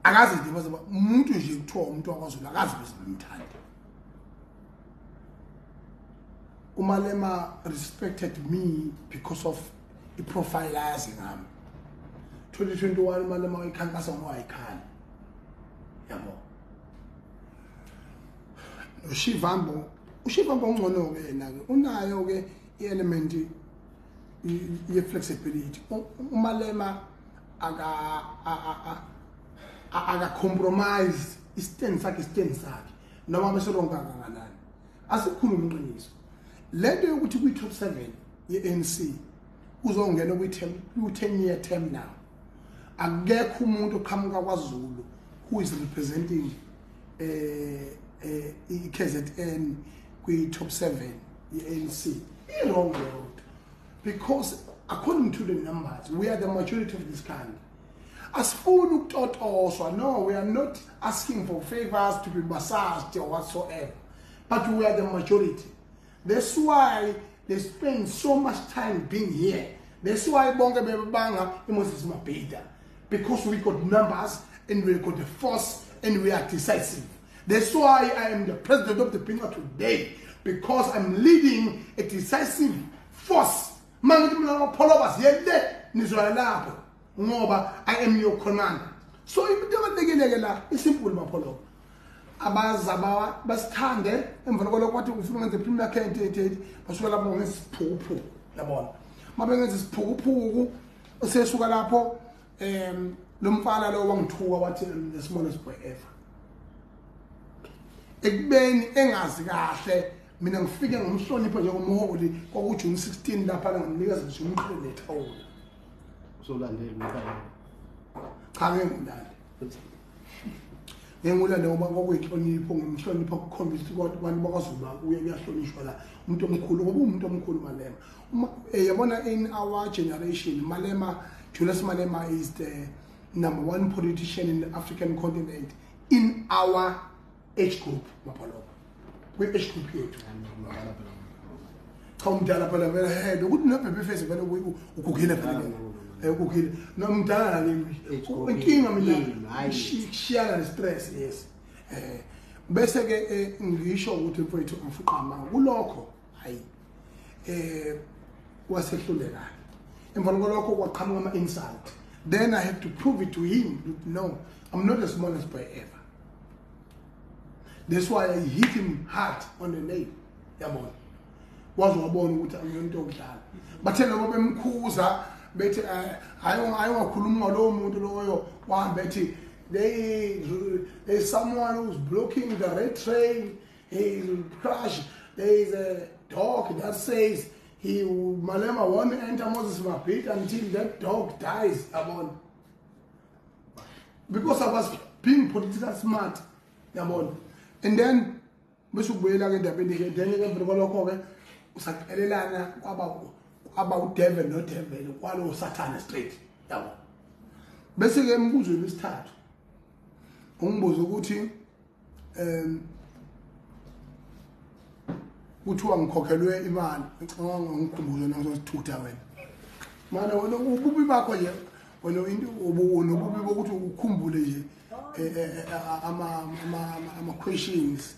B: akazi ndibaza umuntu nje kuthiwa umuntu wakwaZulu akazi bezimthanda uMalema respected me because of i-profile ayazi ngami 2021 uMalema wayikhankasa ngowayikhali yabo uShivambu ungcono-ke yena-ke unayo-ke i-element ye-flexibility uMalema aka-compromise istand sakhe noma beselonke kangakanani asikhuluma iqiniso lento yokuthi kwi-top 7 ye-ANC uzongena kwi-10 year term now. Akekho umuntu oqhamuka kwaZulu who is representing KZN kwi-top 7 ANC. Wrong road. Because according to the numbers, we are the majority of this country. As full also, no, we are not asking for favors to be massaged or whatsoever. But we are the majority. That's why they spend so much time being here. That's why Bonga Banga is Mapeda. Because we got numbers and we got the force and we are decisive. That's why I am the president of the Pinga today. Because I'm leading a decisive force. I am your commander. So it's simple, Mapolo. Abazaba bastande emvana kwalokwathi ufuna ngenze premier candidate basuka lapho ngesiphuku yabona mabengenza isiphukuphuku osesuka lapho lo mfana lo wangithuka wathi the smallest boy ever ekubeni engazi kahle mina ngifike ngomhlonipho njengomholi kwakuJune 16 lapha ngamnikeza nje umqhele lethawula
C: uzolandela umfana
B: cha ngengilande ngengulanda ngoba kwakuyihlonipho ngimhlonipho ukukhombisa ukuthi abantu bakaZulu uyahlonishwa la umuntu omkhulu ngoba umuntu omkhulu Malema yabona in our generation Julius Malema is the #1 politician in the African continent in our age group maphaloko kwi age group yethu cha umdala phela vele head ukuthi nobaby face vele ukugila phela ukugila nomdala nami inkinga mina shiyana stress yes bese ke ngisho ukuthi mfowethu mfuqama kulokho hayi wasehluleka emvana kwalokho kwaqhamuka ama insult then I had to prove it to him no I'm not the smallest boy ever. That's why I hit him hard on the leg yabona wazi wabona ukuthi angiyonto okudlala bathe nabo bemkhuza bethi ayongakhuluma lo muntu loyo wahamba ethi there's someone who's blocking the red train, he'll crash. There is a dog that says Malema won't enter Moses Mapit until that dog dies. Because I was being politically smart. And then besubuyela ke ndabeni ke then ke ngolokho ke usaqelelana about devil no devil kwalo Satan straight yabo bese ke umbuzo wesithathu ungibuza ukuthi kuthiwa ngikhokhelwe imali ngicabanga ngikhumbuzo nangizosithutha wena mana wena ububi bakho nje wena into ububi bokuthi ukukhumbule nje ama questions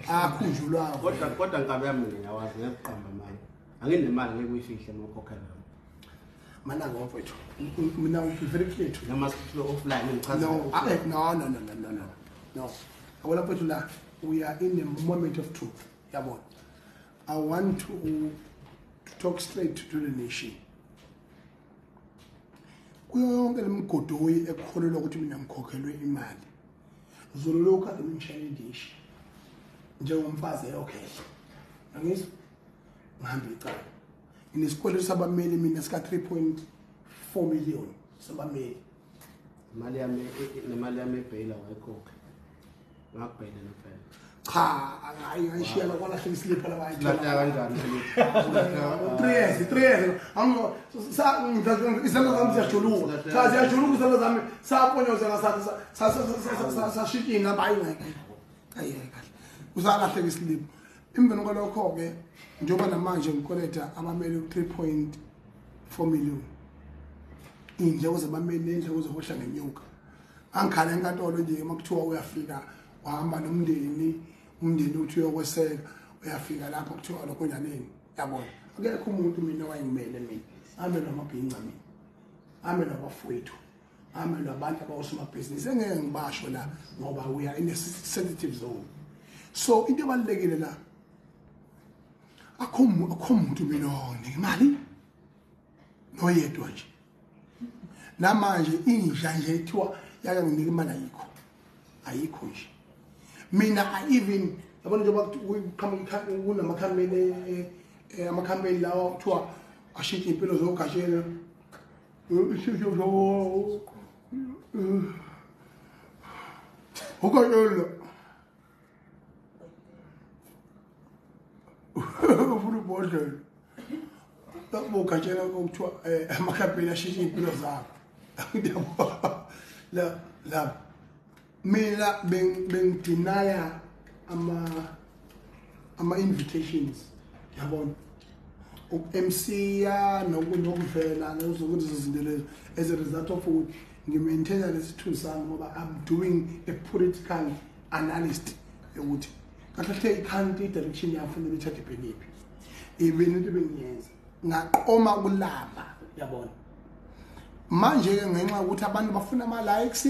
B: akhunjulwayo
C: kodwa ngabe yami ngiyawazi ngiqamba manje anginemali ngeke uyifihle ngokhokhela
B: mana ngomfethu mina very clear to
C: nama offline ngichaza
B: no awula mfethu la we are in a moment of truth yabona I want to talk straight to the nation kuyo yonke lemgodoyi ekukholelwa ukuthi mina ngikhokhelwe imali zolo lokho adimishaya indishi njengomfazi okay angizwa ngihamba icala inesikweletu sabameli mina sika 3.4 million sabameli
C: imali yami nemali yami ebhayila wayikhokha ngakubhayila nofela
B: cha ayishiya la kwala hlisilipha la
C: kanjani
B: 3 years ango sa izelo zami ziyajuluka cha ziyajuluka izelo zami saponyoza ngasathi sa shikina bayingeke kahle uzalahleka isilipho imveni kwalokho ke njengoba namanje ngikoleta abameli 3.4 million indleko zabameli nendleko zokuhla ngenyuka angikhala enkantolo nje makuthiwa uyafika wahamba nomndeni umndeni uthi uyokweseka uyafika lapho kuthiwa lokho njaneni yabona akekho umuntu mina wayengimele mina ame namabhinqa mina ame nabafowethu ame nabantu abawusomabhizinisi engeke ngibasho la ngoba we are in a sensitive zone. So into ebalulekile la akho umuntu mina onemali noyedwa nje namanje inja nje ethiwa yake nginika imali ayikho nje mina I even yabona nje kunamakhambeni amakhambeni lawo kuthiwa ashithi impilo zogashela ukayolo ufuna ubodlela bogashela ukuthiwa amakhampani ashithi impilo zakho la mina bengidinaya ama-invitations yabona MC ya nokuvela nokuthi izinto lezo as a result of ukuthi ngimaintaina lesithuthi sami ngoba I'm doing a political analyst ukuthi kahle i-country direction yafanele ithathe ibhekephi even into bengiyenza ngaqoma kulamba yabona manje ke ngenxa ukuthi abantu bafuna ama-likes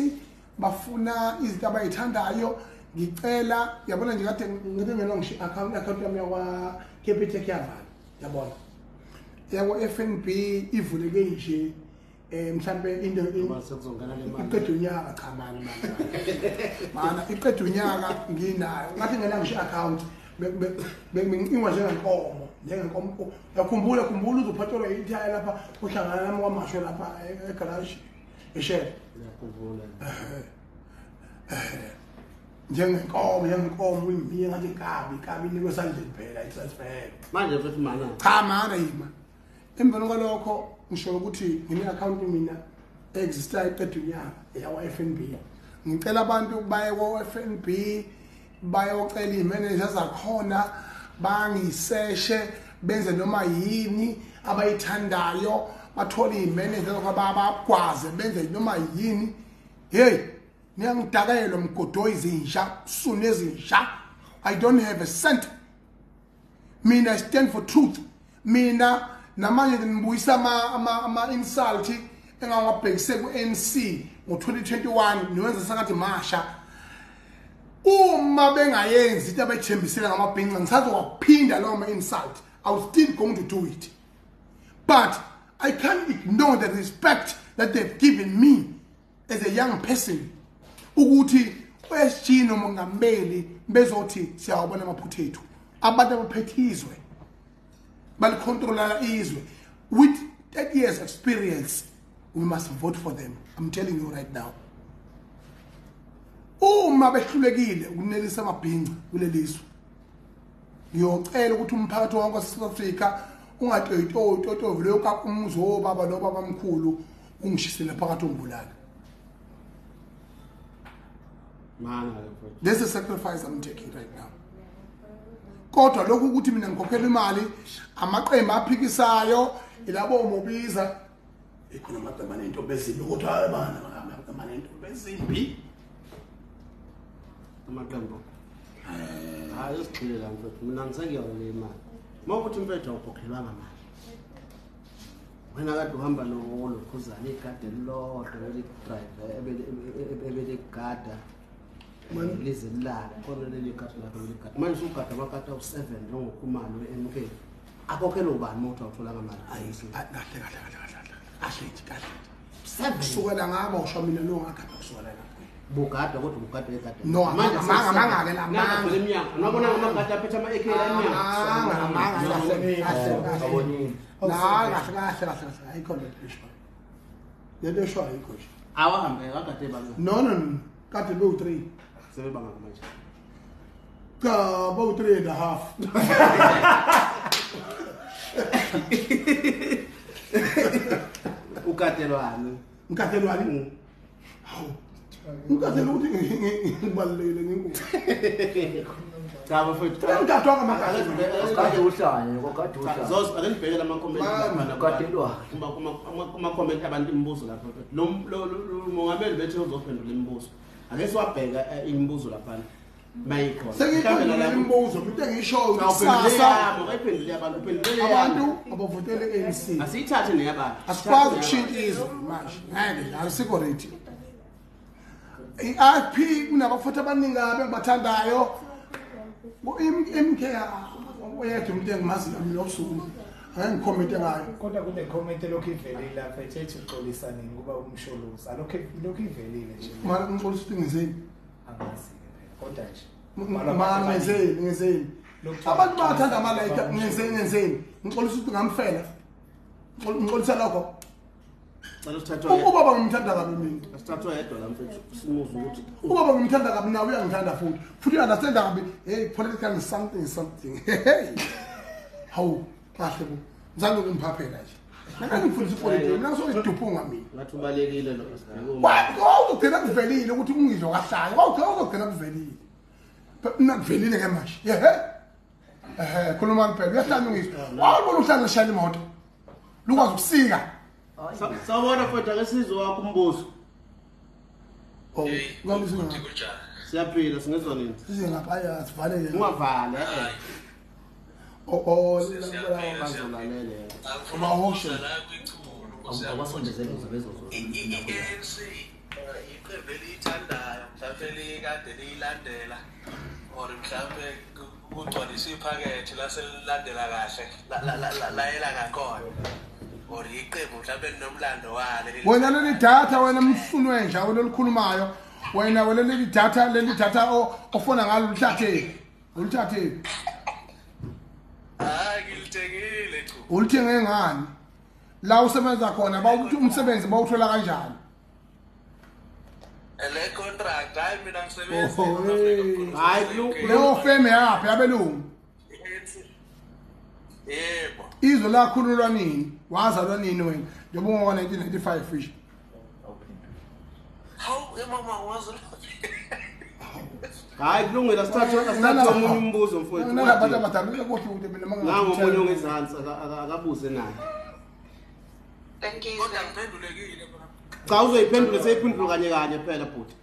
B: bafuna izinto abayithandayo ngicela yabona nje kade ngingena ngisho account yami yakwa Capitec yavala yabona yakwa FNB ivuleke nje mhlambe into iqedwe unyaka cha mana iqedwe unyaka nginayo ngathi ngena ngisho account bengingwa njengenkomo yakhumbula uzophathelwa ithaya lapha uhlangana nami kwamasho lapha egarage eshela njengenkomo uyimiye ngathi kabi nikwe sandleni phela i-transfer
C: manje futhi mana
B: cha mana yima emveni kwalokho ngisho ukuthi ngine-account mina existayo iqedwe unyaka yakwa FNB ngicela abantu baye kwa-FNB bayocela iy'managers zakhona bangiseshe benze noma yini abayithandayo bathole iy'managers babagwaze benze noma yini hey niyangidakayelwa mgodo izinsha sune ezinsha I don't have a cent mina I stand for truth mina namanje ngibuyisa ama-insult engawabhekise ku-ANC ngo-2021 niwenza sengathi masha uma bengayenzi into abayithembisela ngamabhinqa ngisazowaphinda lawo ma-insult I was still going to do it but I can't ignore the respect that they've given me as a young person ukuthi u-SG nomongameli bezothi siyawabona amaphutha ethu abantu abaphethe izwe balicontrola izwe with 30 years experience we must vote for them. I'm telling you right now uma behlulekile ukunelisa amabhinqa kulelizwe ngiyocela ukuthi umphakathi wonke waseSouth Africa ungatoyitoto vele kakumzo obaba nobaba mkhulu ungishisele phakathi ongibulala. There's a sacrifice I'm taking right now. Kodwa lokhu ukuthi mina ngikhokhela imali amaqembu aphikisayo ilabo mobiza ikhona amaqembu anento bezimbi kodwa abana amaqembu anento bezimbi
C: amaqembu hayi usiqhilela mfethu mina ngisengiyawo le imali mawukuthi mfethu awukhokhelwanga mali wena kade uhamba lokhuzana igade lodwa drive ebeligada lize lilala khona leli gade lakho ligada manje usugada amakata u7 ngokhumalo eMK akhokhela ubani moto awutholanga mali
B: kahle kusukela ngaba usho mina lo ngagada kusukela lapho
C: bugada kodwa bugada egada
B: no manga la
C: manga lemnyaka nabona amagada aphethe ama-AK
B: emnyaka abonini kahle ayikho lento esho ayikho nje
C: awahambe kagade banga
B: no kade bewu3
C: sebebanga manje
B: ka bewu3 and a half
C: ukatelwani
B: hawu ukatela ukuthi ngibalulekile nginkuku
C: cha bafethu
B: ngikathoka amagada
D: kade uhlanye kokade uhlanye
C: zoze ake nibhekela ama-comment
D: ukatelwa
C: kuma-comment abantu imibuzo lapho lo mongameli bethu uzophendula imibuzo ake siwabheka imibuzo laphana mayikhona
B: sengiphendula imibuzo into engishoyo kusasa abantu abavotele ANC
C: asiyithathe neyabantu
B: asikwazi ukushintsha izwe manje ngeke asikho ready i-RP kunabafuthi abaningi abengibathandayo MK oyedwa umuntu engimaziyo mina usuku ake ngikhomente ngayo
E: kodwa kune comment lokho ivelile lapha ethi uxolisa nini kuba umsholozi lokho ivelile nje
B: mara ngixolisa ukuthi ngizeni
E: angazi kodwa nje
B: ngizeni abantu bayathanda ama-like ngenzeni ngixolisa ukuthi ngamfela Ngolisa lokho.
C: Cela sithathwe.
B: Ubaba ngimthanda kabi mina.
C: Sithathwe yedwa la mfethu. Simuzwe ukuthi
B: Ubaba ngimthanda kabi nawe uyangithanda futhi. Futhi understand kabi hey political is something. Hey. Hawu kahle bo. Ngizange ngimphaphela nje. Naka ngifundisa ipolitiki mina soyiduphunga mina.
C: ngathi ubalekile lo.
B: Wawugcina kuvelile ukuthi ungizwe kahlanga. Wawugcina kuvelile. Mina kuvelile ke manje. Khuluma ngempela. Uyahlala ungizwe. Wawubona uhlanga shaya imoto. Lukwazi ukusika.
C: Sawubona mfethu ake sizwe wakho umbuzo.
B: Ngambiswa.
C: Siyaphila singezwa nini?
B: Size ngapha sivalele.
C: Ungavale
B: Bazolalele. Abahosha.
D: Abasondezele uzebezo
F: ANC iqembu elithandayo mhlawumbe likade liyilandela or mhlawumbe kugcwaliswa iphakethe laselilandela kahle layela ngakhona or iqembu mhlawumbe linomlando walo
B: Wena leli data wena mfunwe nje awulikhulumayo wena leli data ofuna ngalo ulithatheni
F: ngilithengile chu
B: ulithenge ngani la usebenza khona bawuthi umsebenzi bawuthola kanjani
F: le contract hayi mina ngisebenza
C: hayi
B: leyo feme yaphi yabelungu
F: yebo
B: izwe lakhululwa nini wazalwa nini wena njengoba ngona 1995 fish
F: hawu mama wazi
C: hayi kulungile sithathe omunye umbuzo mfowethu
B: nalapha abadala ukuthi mina
C: nangomunye ongezansi akabuze naye
F: kodwa ngiphendulekile
C: cha uzoyiphendula seyiphendula kanye phela bhuti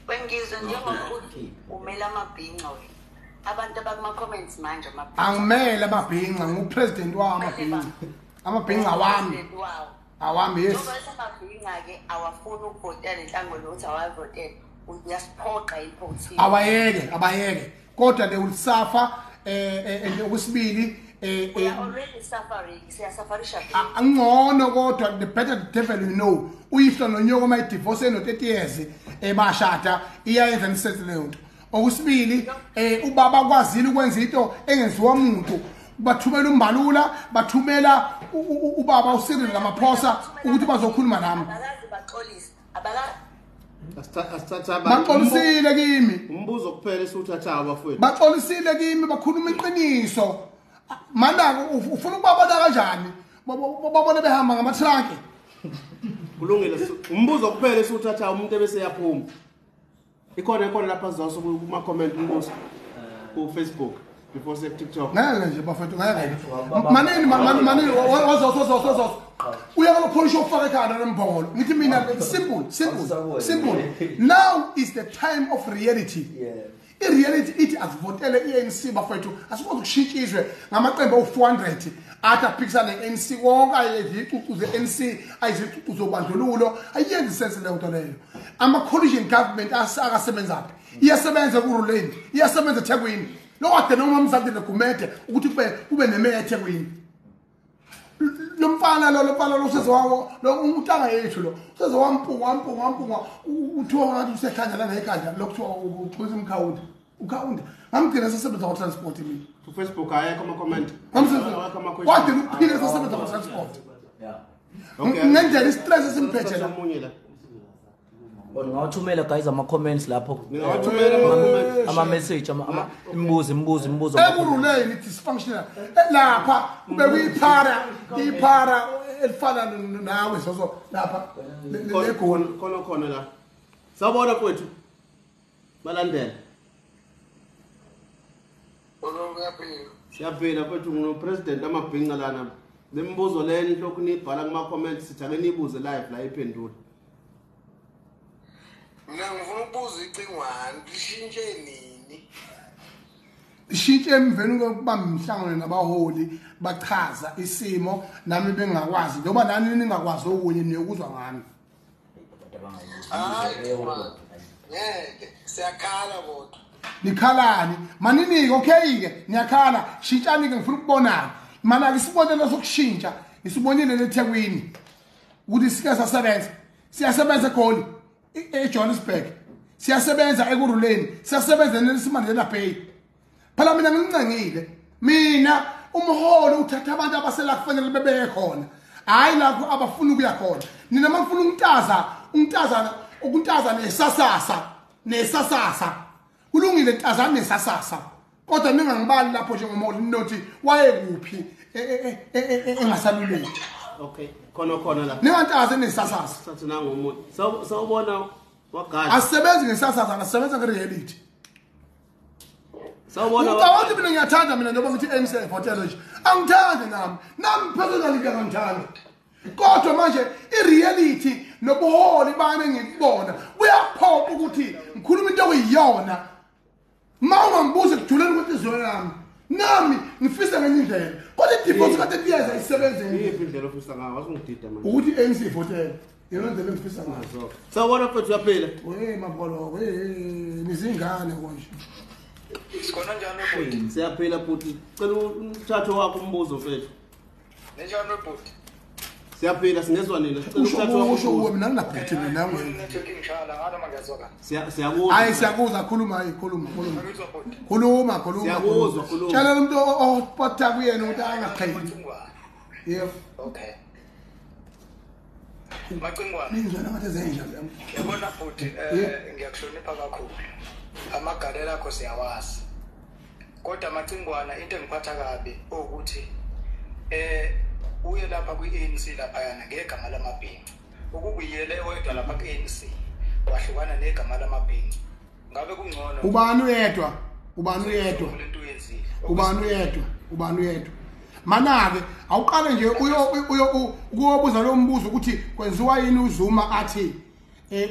G: Wengizwe njengokuthi umela amabhinqa wena abantu abakuma comments manje
B: angimele amabhinqa ngupresident amabhinqa wami awami yes
G: ngoba amabhinqa ke awafuna ukuvotela inhlango lokuthi awavotela uyasiphoqa iphoti
B: abayeke kodwa they will suffer okwesibili
G: already suffering siyasafarisha
B: angcono kodwa the better the devil you know uyihlo nonyoko my divorce no 30 years bashada iyayenza nisenze leyo nto okwesibili ubaba kwazile ukwenza into engenziwa umuntu bathumela umbalula bathumela ubaba uSiril ngamaphosa ukuthi bazokhuluma nami
G: abakazi baxolisa abakazi
B: baxolisile kimi
C: umbuzo kuphela esuthathayo bafowethu
B: baxolisile kimi bakhuluma iqiniso manje ufuna ukubabona kanjani babone behamba ngamatruck
C: kulungile umbuzo kuphela esuthathayo umuntu ebese yaphuma ikhona lapha sizawuso kuma comment umbuzo ku Facebook before se TikTok
B: ngeke nje bafethu ngeke manini wazo uyakho police ofaka ekhanda lembongolo ngithi mina simple now is the time of reality reality ithi asivotele iANC bafethu asikwazi ukushintshizwe ngamaqembu awu400 athi aphikisana neANC wonke ayizicucu zeANC ayizicucu zobandlululo ayenzi sense le nto leyo ama coalition government akasebenzapi iyasebenza kuRuland iyasebenza eThekwini lokade noma umzansi legumede ukuthi kube nemeya eThekwini lo mfana lo usezowawo lo umntanga yethu lo usezowampunga uthiwa ngathi usekhanda la nekhanda lokuthiwa uxhuza umkhawundi ukhawundi ngamgcina sesebenza ku-transport mina
C: ku-Facebook ayekho ama-comment
B: wade luphile sesebenza ku-transport ngendlela istress esimphethe la
D: Ngawuthumela guys ama-comments lapho ama-message imibuzo
B: ekuruleni dysfunctional lapha kube kuyiphara elifana nawe zozo lapha legoli
C: khona la sawubona kwethu balandela siyaphila kwethu ngupresident amabhinqa lana lembuzo leni lokhu nibhala kuma-comments sithi ake nibuze live la iphendula
F: mina ngifuna ukubuza icingwane lishintshe nini
B: ishintshe emveni kokubamba imhlangano nabaholi bachaza isimo nami bengakwazi njengoba nani ningakwazi okunye niyokuzwa ngami
F: ngeke siyakhala kodwa
B: nikhalani manini okay-ke niyakhala shintshani-ke ngifuna ukubonana mana-ke isibonelo sokushintsha isibonile neThekwini ukuthi sike siyasebenza eGoli eJohannesburg siyasebenza ekuruleni siyasebenza neSimandlela Bay phela mina ngincengile mina umholo uthatha abantu abasela kufanele bebe khona hayi lapho abafuna ukuya khona nina mafuna ukuntaza nesasasa kulungile ntazana nesasasa kodwa ningangibali lapho njengomholi nothi waye kuphi engasaluleki
C: okay khona la
B: ningantaze nesasasa
C: sathi nangomuntu sawubona wagadi
B: asebenzi ngesasasa asebenza ngereality
C: sawubona
B: ucabangi mina ngiyathanda mina njengoba ngithi ANC hotel nje angithandi nami personally ngiyangithanda kodwa manje ireality nobuholi bami ngikubona kuyaphoqa ukuthi ngikhuluma into okuyiyona mawa ngibuze kujuleni ukuthi izwe yami nami ngifisa ngenye indlela kodwa idivorce kade kuyeza isebenze
C: yiphi indlela ofisa ngayo wasungidida manje
B: ukuthi ANC hotel yena ndlela ngifisa ngayo
C: sawubona mfethu uyaphila
B: mabolo nizingane konje
F: Sikhona njani ubhuti?
C: Siyaphila bhuti. Cela umthatho wakho umbuzo mfethu.
F: Njani ubhuti?
C: Siyaphila singezwa nini? Cela umthatho wakho.
B: Usho uwe mina nginaphuthe mina ngwe.
F: Network ngishala ngalo mangezwakala.
C: Siyakuzwa.
B: Hayi siyakuzwa khuluma khuluma.
F: Ngizwa bhuti.
B: Khuluma.
C: Siyakuzwa khuluma.
B: Tshela umuntu ophatha kuyena ukuthi angaqheli. Yebo.
F: Okay. Macingwane.
B: Nizwana ngathi zenjani?
F: Yabona bhuti ngiyakuhlonipha kakhulu. Amagalela akho siyawazi. Kodwa Macingwana into engiphatha kabi ukuthi uye lapha kwi-ANC lapha yana ngegama lamabhinqa. Ukubuyele wedwa lapha ku-ANC wahlukana negama lamabhinqa. Ngabe kungcono
B: Ubani uyedwa? Mana ke awuqale nje uyobuza lo mbuzo ukuthi kwenziwa yini uZuma athi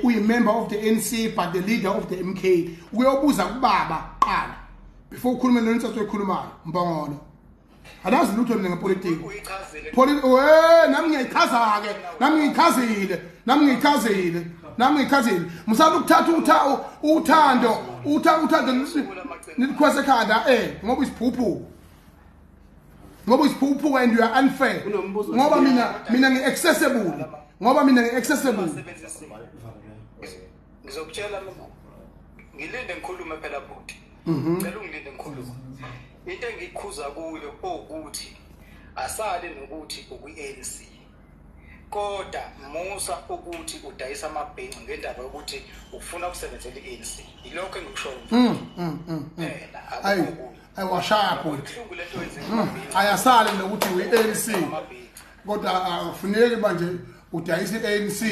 B: uyi-member of the ANC but the leader of the MK uyobuza kubaba qala before ukhulume lento ekhulumayo Mbongolo adazi lutho mina ngepolitiki nami ngiyayichaza ke nami ngiyichazile msala ukuthatha uthando nikhwese ekhanda ngoba isiphuphu and you are unfair ngoba mina ngi-accessible
F: ngizokutshela ngilinde ngikhulume phela bhuti ngicela ungilinde ngikhulume into engikhuza kuyo ukuthi asale nokuthi ukwi-ANC kodwa musa ukuthi udayisa amabhenqi ngendaba yokuthi ufuna ukusebenzela i-ANC ilokho engikushoyo
B: ayiwashapho ayasale nokuthi uyi-ANC kodwa akufuneki manje udayisa i-ANC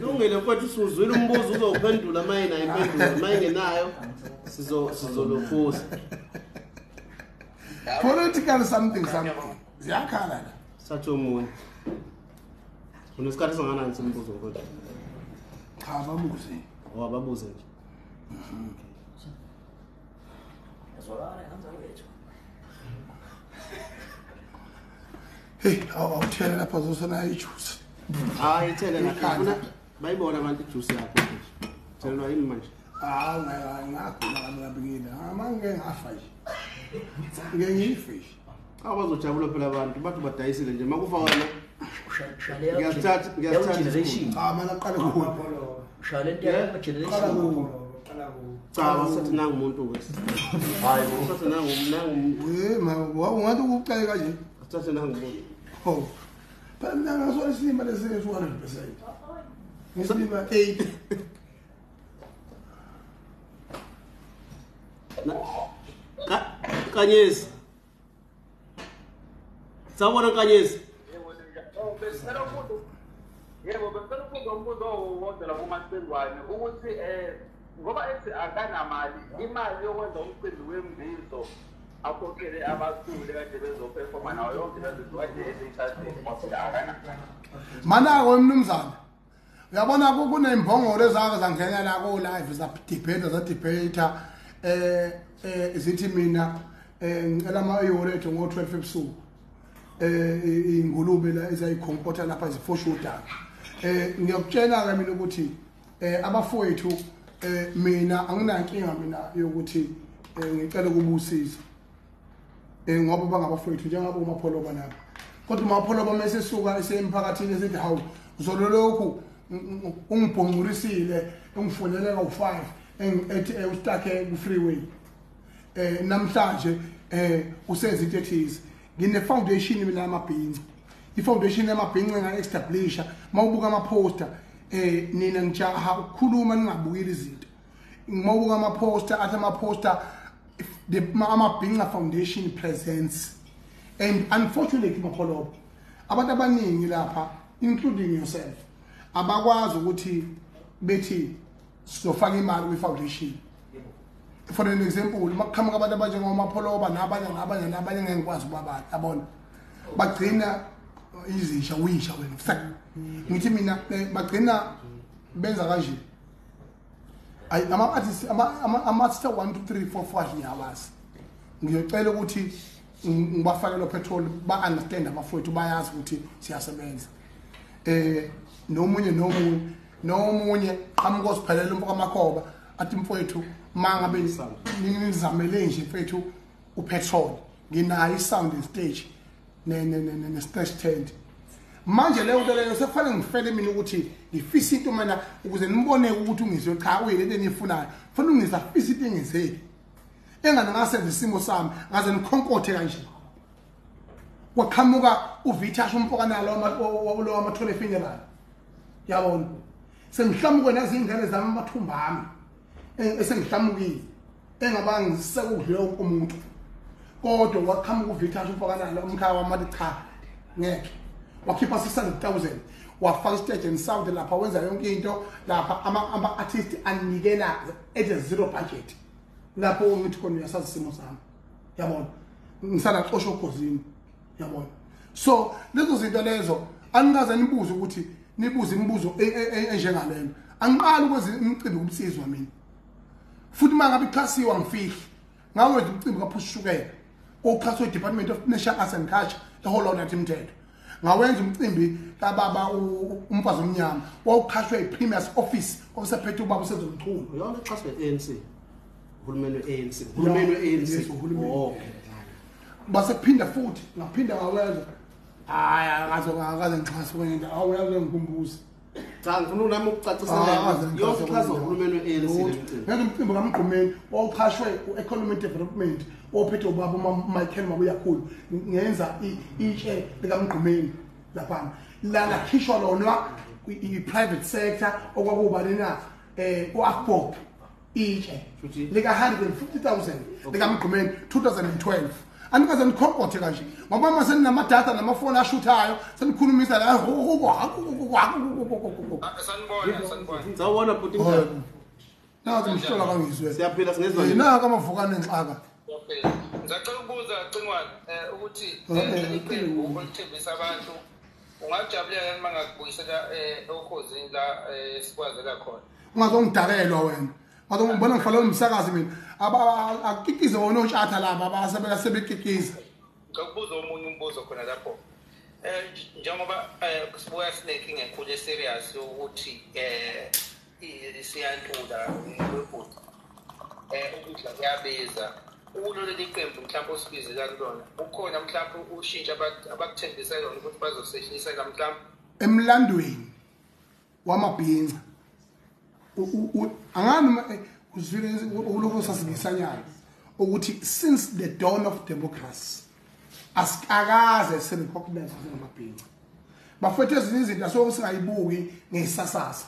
C: Lungile mfethu usuzwile umbuzo uzowuphendula mayina impendulo mayingenayo sizolokhuza
B: political something ziyakhala la
C: sathi omunye unesikhathi sanganani simbuzo mfethu
B: cha babuze
C: wababuze nje
B: hey awuthela lapha zosona ijuice
C: hayi thele ngafuna bayibona abantu ijuice yakho nje thelwa yini manje
B: ngagula ngabikile amangeke ngafa nje ngiyifish
C: abazojabula phela abantu bathi badayisile nje makufa wena
D: ngiyathatha generation
B: mana qala kuwe
D: shale into generation
C: cha sathi nangu umuntu wesi hayi sathi nangu
B: ungathi ukucela kanje
C: sathi nangu umuntu
B: oh phela mina ngaso isilima lesi 200% ngisilima 8
C: Kanyezi sawubona Kanyezi
H: yebo bese umbuzo wodwa lapho Macingwane ukuthi ngoba ethi akanamali imali yokwenza umcimbi wembizo akhokhele abasule kade bezoperforma nayo yonke lezo kade ezithathile ngoba akana
B: mana kwemnumzana uyabona kunembongolo ezake zangena la ku live za-debate zithi mina ngicela ama-euro ethu ngo-12 ebusuku iy'ngulube la ezayikhonkotha lapha zifoshuda ngiyakutshela-ke mina ukuthi abafowethu mina anginankinga mina yokuthi ngicela ukubusiza ngoba bangabafowethu njengabo uMapholoba nabo kodwa uMapholoba mesesuka esemphakathini esithi hawu uzololokhu ungibhonqurisile ungifonele ka-5 ethi ustake ku freeway namhlanje usenza into ethize ngine foundation mina yamabhinqa ifoundation yamabhinqa nga establisha mawubuka ama poster nina ngijaha ukukhuluma ningabukeli izinto mawubuka ama poster athi ama poster the amabhinqa foundation presents and unfortunately makholobo abantu abaningi lapha including yourself abakwazi ukuthi bethi sizofaka imali kwi foundation. For an example, makuqhamuka abantu abanjengomapholoba nabanye ngeke ngikwazi ubabala yabona bagcina izisha wisha wena ngithi mina bagcina benza kanje ama artists ama 1 2 3 4 5 ngiyawazi ngiyocela ukuthi ngibafake lo petrol ba understand abafowethu bayazi ukuthi siyasebenza nomunye qhamuka osiphelela umfoko amakhoba athi mfowethu mangabe ningizamele nje mfethu upetrol nginayo isound stage ne stage tent manje leyo nto leyo sekufanele ngifele mina ukuthi ngifisa into mina ukuze nibone ukuthi ungizwe cha uyile lento enifunayo kufanele ungizafisa into engizeli engane ngasenza isimo sami ngaze nikhonkothe kanje waqhamuka uVitasha umfoko nalo ama-12 funeral yabona sengihlamuke nazingane zami amathumba ami esengihlamukile engabanga ngiseke ukudlela umuntu kodwa waqhamuka uVitasha umfoko nalo umkhaya wamathi cha ngeke wakhipha 600,000 wafaka istage and sound lapha wenza yonke into lapha ama artists anikela at a zero budget lapho ngithi khona uyasazi isimo sami yabona ngisala xosho khosini yabona so lezo zinto lezo anikaze nibuze ukuthi nibuze imibuzo enjengalena angiqala ukwenza imicimbi kubusizwa mina futhi mangabe ikhasiwa ngifihli ngawe imicimbi kaphushukela okhaswe Department of National Arts and Culture the whole lot of Mthetho ngawenza umcimbi kababa umfazi omnyama wawukhashwe iPremiers Office osephethe ubaba usezomculo
C: yonke xaswe ANC uhulumeni ANC okay
B: base kuphinda futhi ngaphinda ngawenza akaze ngixhasa kwenye awuyaze ngikumbuza
C: cha ngifuna nami ukucacisela yonke xaswe uhulumeni ANC
B: ngeke umcimbi kaMgqumeni wawukhashwe uEconomic Development ophethe ubaba Michael Mabuyakhulu ngenza itshe likaMgqumeni lapha la khishwa lona i-private sector okwakubaleni na uAkpop itshe lika 150,000 likaMgqumeni 2012 anikaze nikhokothe kanje ngoba mase ninamadata namafoni ashuthayo senikhulumisa la
C: sanibona sawona futhi
B: nazi mhlola kangizwe
C: siyaphila singezwe
B: yina kamavukane ngixaka
F: Ngizacela ukubuza Cingwane ukuthi iqembu olithembisa abantu ungajabulela uma ngakubuyisela okhosini la sikwazela khona
B: ungazongidakelwa wena ngizongibona ngifale umsakazi mina akikize wona otshatha laba abasebeka sebekikiza
F: Ngikubuza omunye umbuzo khona lapho njengoba sibuya sinenkinga enkulu serious ukuthi siyantula kwebhuti ukudla kuyabiza ukulolele iqembu mhlawumbe osibize kalona ukhona mhlawumbe ushintsha abakuthembisa lona ukuthi bazosehlisela mhlawumbe
B: emlandweni wamabhinqa angani uzwile uloko sasingisanyana ukuthi since the dawn of democracy asikaze sebephokubeza ngamabhinqa bafethe ezinye izinto asokusingayibuki ngesasasa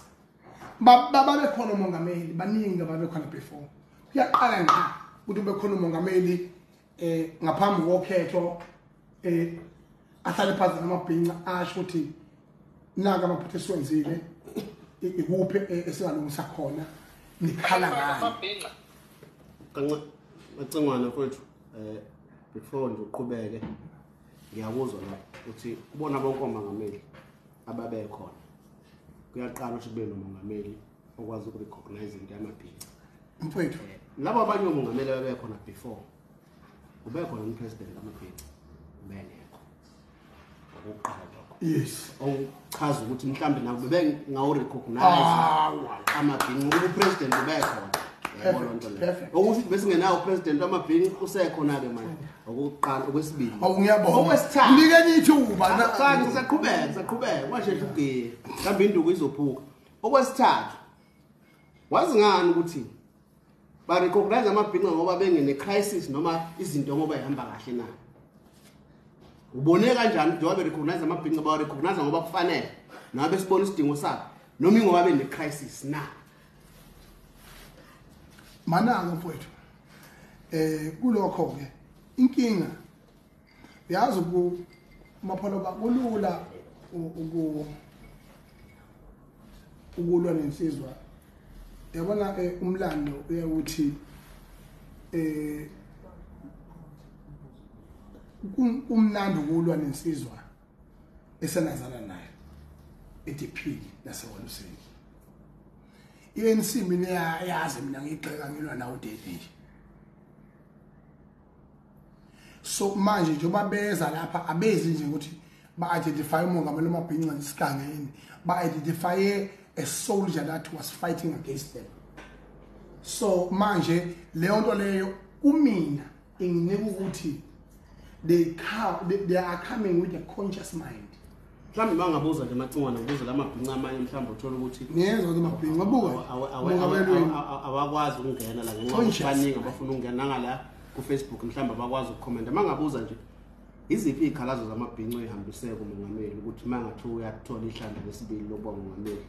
B: babe khona umongameli baningi babe khona before kuyaqala nje ukuthi ube khona umongameli ngaphambi kokhetho ahlale phansi namabhinqa asho ukuthi naka abaphuthe siwenzile ikuphi esingalungisa khona nikhala ngani
C: Macingwana mfowethu before nje uqhubeke ngiyakuzwa la ukuthi ubona bonke omongameli ababe khona kuyaqala ukuthi kube nomongameli okwazi ukurecognize into yamabhinqa
B: mfowethu
C: labo abanye omongameli ababe khona before ube khona umpresident kamabhinqa ubengekho okuqala
B: yes
C: chaza ukuthi mhlambe naku bebe ngawo recognize amabhinqa ukuthi upresident ubekhona yabona nto le ukuthi bese ngenawo upresident amabhinqa usekhona ke manje okuqala okwesibili
B: ngiyabona
C: okwesithathu
B: nike nithuba
C: cha saqhubeka washesha ugeya mhlambe induku izophuka okwesithathu wazi ngani ukuthi ba recognize amabhinqa ngoba bengene crisis noma izinto ngoba ihamba kahle na ubone kanjani njengoba be recognize amabhinqa ba recognize ngoba kufanele nabe sibona isidingo sakhe noma ingoba bene crisis na
B: mananga mfowethu kulokho ke inkinga yazi mapholo bakulula ukulwa nensizwa yabona umlando uyakuthi umnandi ukulwa nensizwa esenazana naye ediphili lasewaluseni iNC mina yazi mina ngigxeka ngilwa nawo David so manje njengoba beza lapha abezi nje ukuthi ba-identify umongameli uMabhinqa isigangeni ba-identify a soldier that was fighting against them so manje leyo nto leyo kumina inginika ukuthi they are coming with a conscious mind
C: mhlawumbe bangabuza nje amacingwana ngibuza lamabhinqa amanye mhlawumbe uthola ukuthi
B: niyezwa ukuthi amabhinqa buka
C: awakwazi ukungena la ngenxa baningi abafuna ukungena ngala ku Facebook mhlawumbe abakwazi ukucomment mangabuza nje iziphi ikhalazo zamabhinqa ehambiseke kumongameli ukuthi mangathi uyathola ihlanda lesibili lokuba umongameli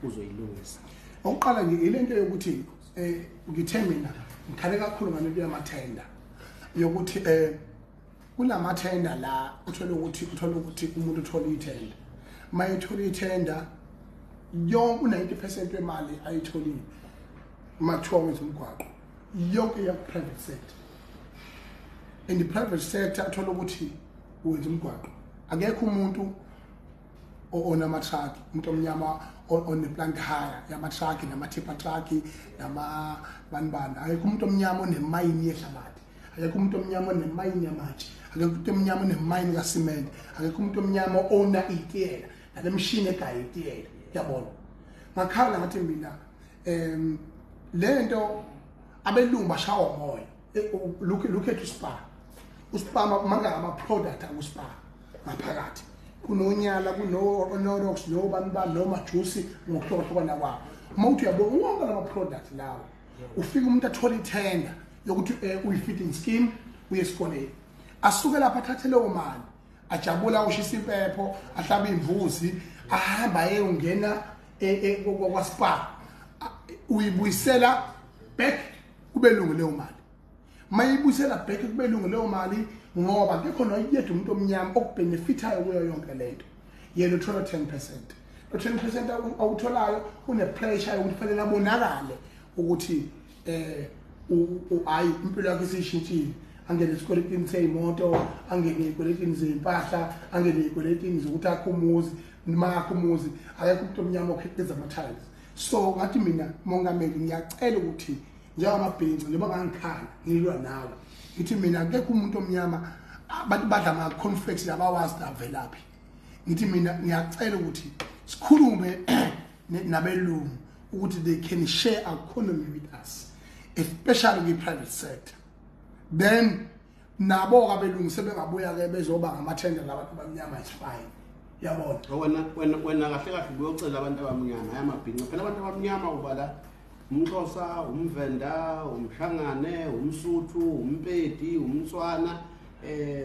C: uzoyilungisa
B: oqala nje ilento yokuthi ngithe mina ngikhale kakhulu ngalento yamathenda yokuthi kunamathenda la uthola ukuthi umuntu uthola ithenda mayithola ithenda yonke 90% wemali ayitholile mathiwa wezomgwaqo yonke ya private sector in the private sector uthola ukuthi wezomgwaqo akekho umuntu ona truck umuntu omnyama on the plant hire yama truck nama tipper truck nama banibana akekho umuntu omnyama onemayini yehlabathi akekho umuntu omnyama onemayini yamatshe akekho umuntu omnyama onemayini kasimende akekho umuntu omnyama owner itiyela nale machine egaya itiyela yabona ngakhala ngathi mina lento abelungu bashawa moya look at uSpa manga ama product akuSpa ngaphakathi kunonyala kuno-Rox no noma juice ngokuhlukana kwawo mawuthi uyabona wonke lama product lawo ufika umuntu athola ithenda yokuthi uyi-feeding scheme uye esikoleni asuke lapha athathe leyo mali ajabula ushisa impepho ahlaba imvuzi ahamba ungena kwaSpa uyibuyisela back kube lungu leyo mali mayibuyisela back kube lungu leyo mali ngoba ngekho noyedwa umuntu omnyama okubenefitayo kuyo yonke lento yena uthola 10% lo 10% awutholayo une pressure ukuthi fanele abonakale ukuthi ayi impilo yakhe isishintshile angene esikweletini seyimoto angene ezikweletini zeimpahla angene ezikweletini zokuthi akhumuzi noma akhumuzi akekho umuntu omnyama okhiqiza ama-tiles so ngathi mina mongameli ngiyacela ukuthi njengamabhinqa njengoba ngangikhala ngilwa nawe ngithi mina akekho umuntu omnyama abantu badla ama-conflicts abawazi avelaphi ngithi mina ngiyacela ukuthi sikhulume nabelungu ukuthi they can share our economy with us especially kwi-private sector then nabo abelungu sebengabuya-ke bezoba ngamathenda labantu abamnyama is fine yabona
C: wena kahle kahle uyocela abantu abamnyama ayamabhinqa phela abantu abamnyama ubala umXhosa umvenda umshangane umsuthu umpedi umswana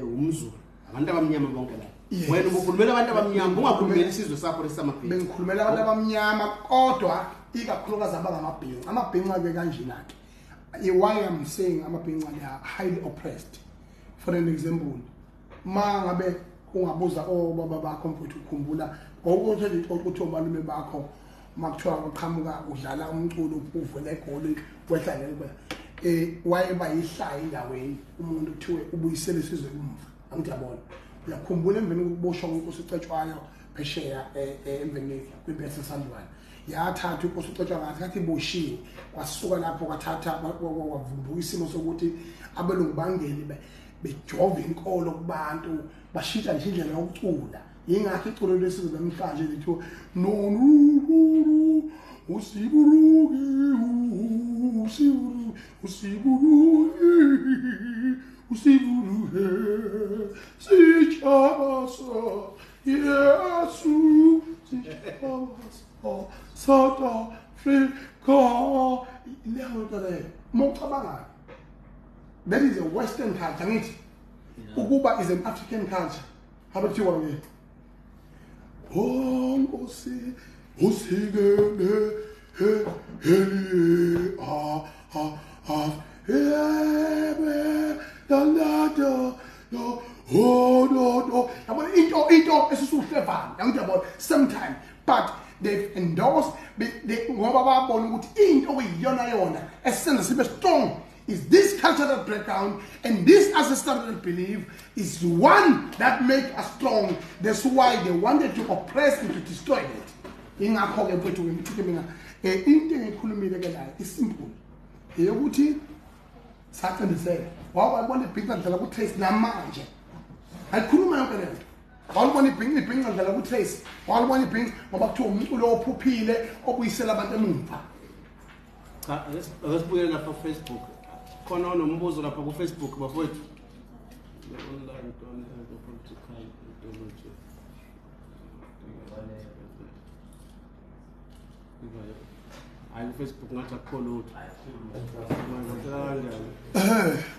C: umzulu abantu abamnyama bonke la wena ubukhulumela abantu abamnyama ungakhulumeli isizwe sakho lesamabhinqa
B: bengikhulumela abantu abamnyama kodwa ikakhulukazi abangamabhinqa amabhinqa-ke kanjena-ke why I'm saying amabhinqa they are highly oppressed for an example ma ngabe ungabuza obaba bakho mfowethu ukhumbula ukuthi omalume bakho makuthiwa uqhamuka udlala umculo uvule egoli wehla ngeke wayeba yihlaya endaweni umuntu kuthiwe ubuyisele isizwe kumva angithi yabona uyakhumbula emveni kokuboshwa kwenkosi uCetshwayo phesheya emveni kwempethu sandwane yathatha inkosi uCetshwayo ngathi iboshiwe kwasuka lapho kwathatha kwavumbuka isimo sokuthi abelungu bangene bejova inkolo kubantu bashintsha nje indlela yokucula yingakho iculo lesizwe namhlanje lithi nonuru usiburuki usiburuke sichabaso Yesu sichabaso South Africa leyo le mocabanga. That is a Western culture. Ukuba is an African culture. How about you want to sometime, but they've endorsed strong is this cultural background and this ancestral belief is one that makes us strong. That's why they wanted to oppress and to destroy it. It's simple. Satan said, "Wow, I want to bring that good taste namanje." I couldn't remember that. All want to bring the good taste. All want to bring about to ulo pupile obuyisela abantu emumva.
C: Cha, akasibuye lapha Facebook. Khona unombuzo lapha ku Facebook bafowethu. Online political ideology. Hayi ku Facebook ngathi akukho lutho.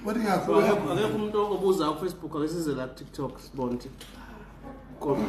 B: What do you have?
C: Akekho umuntu obuza ku Facebook akesize la TikTok sibone. Kodwa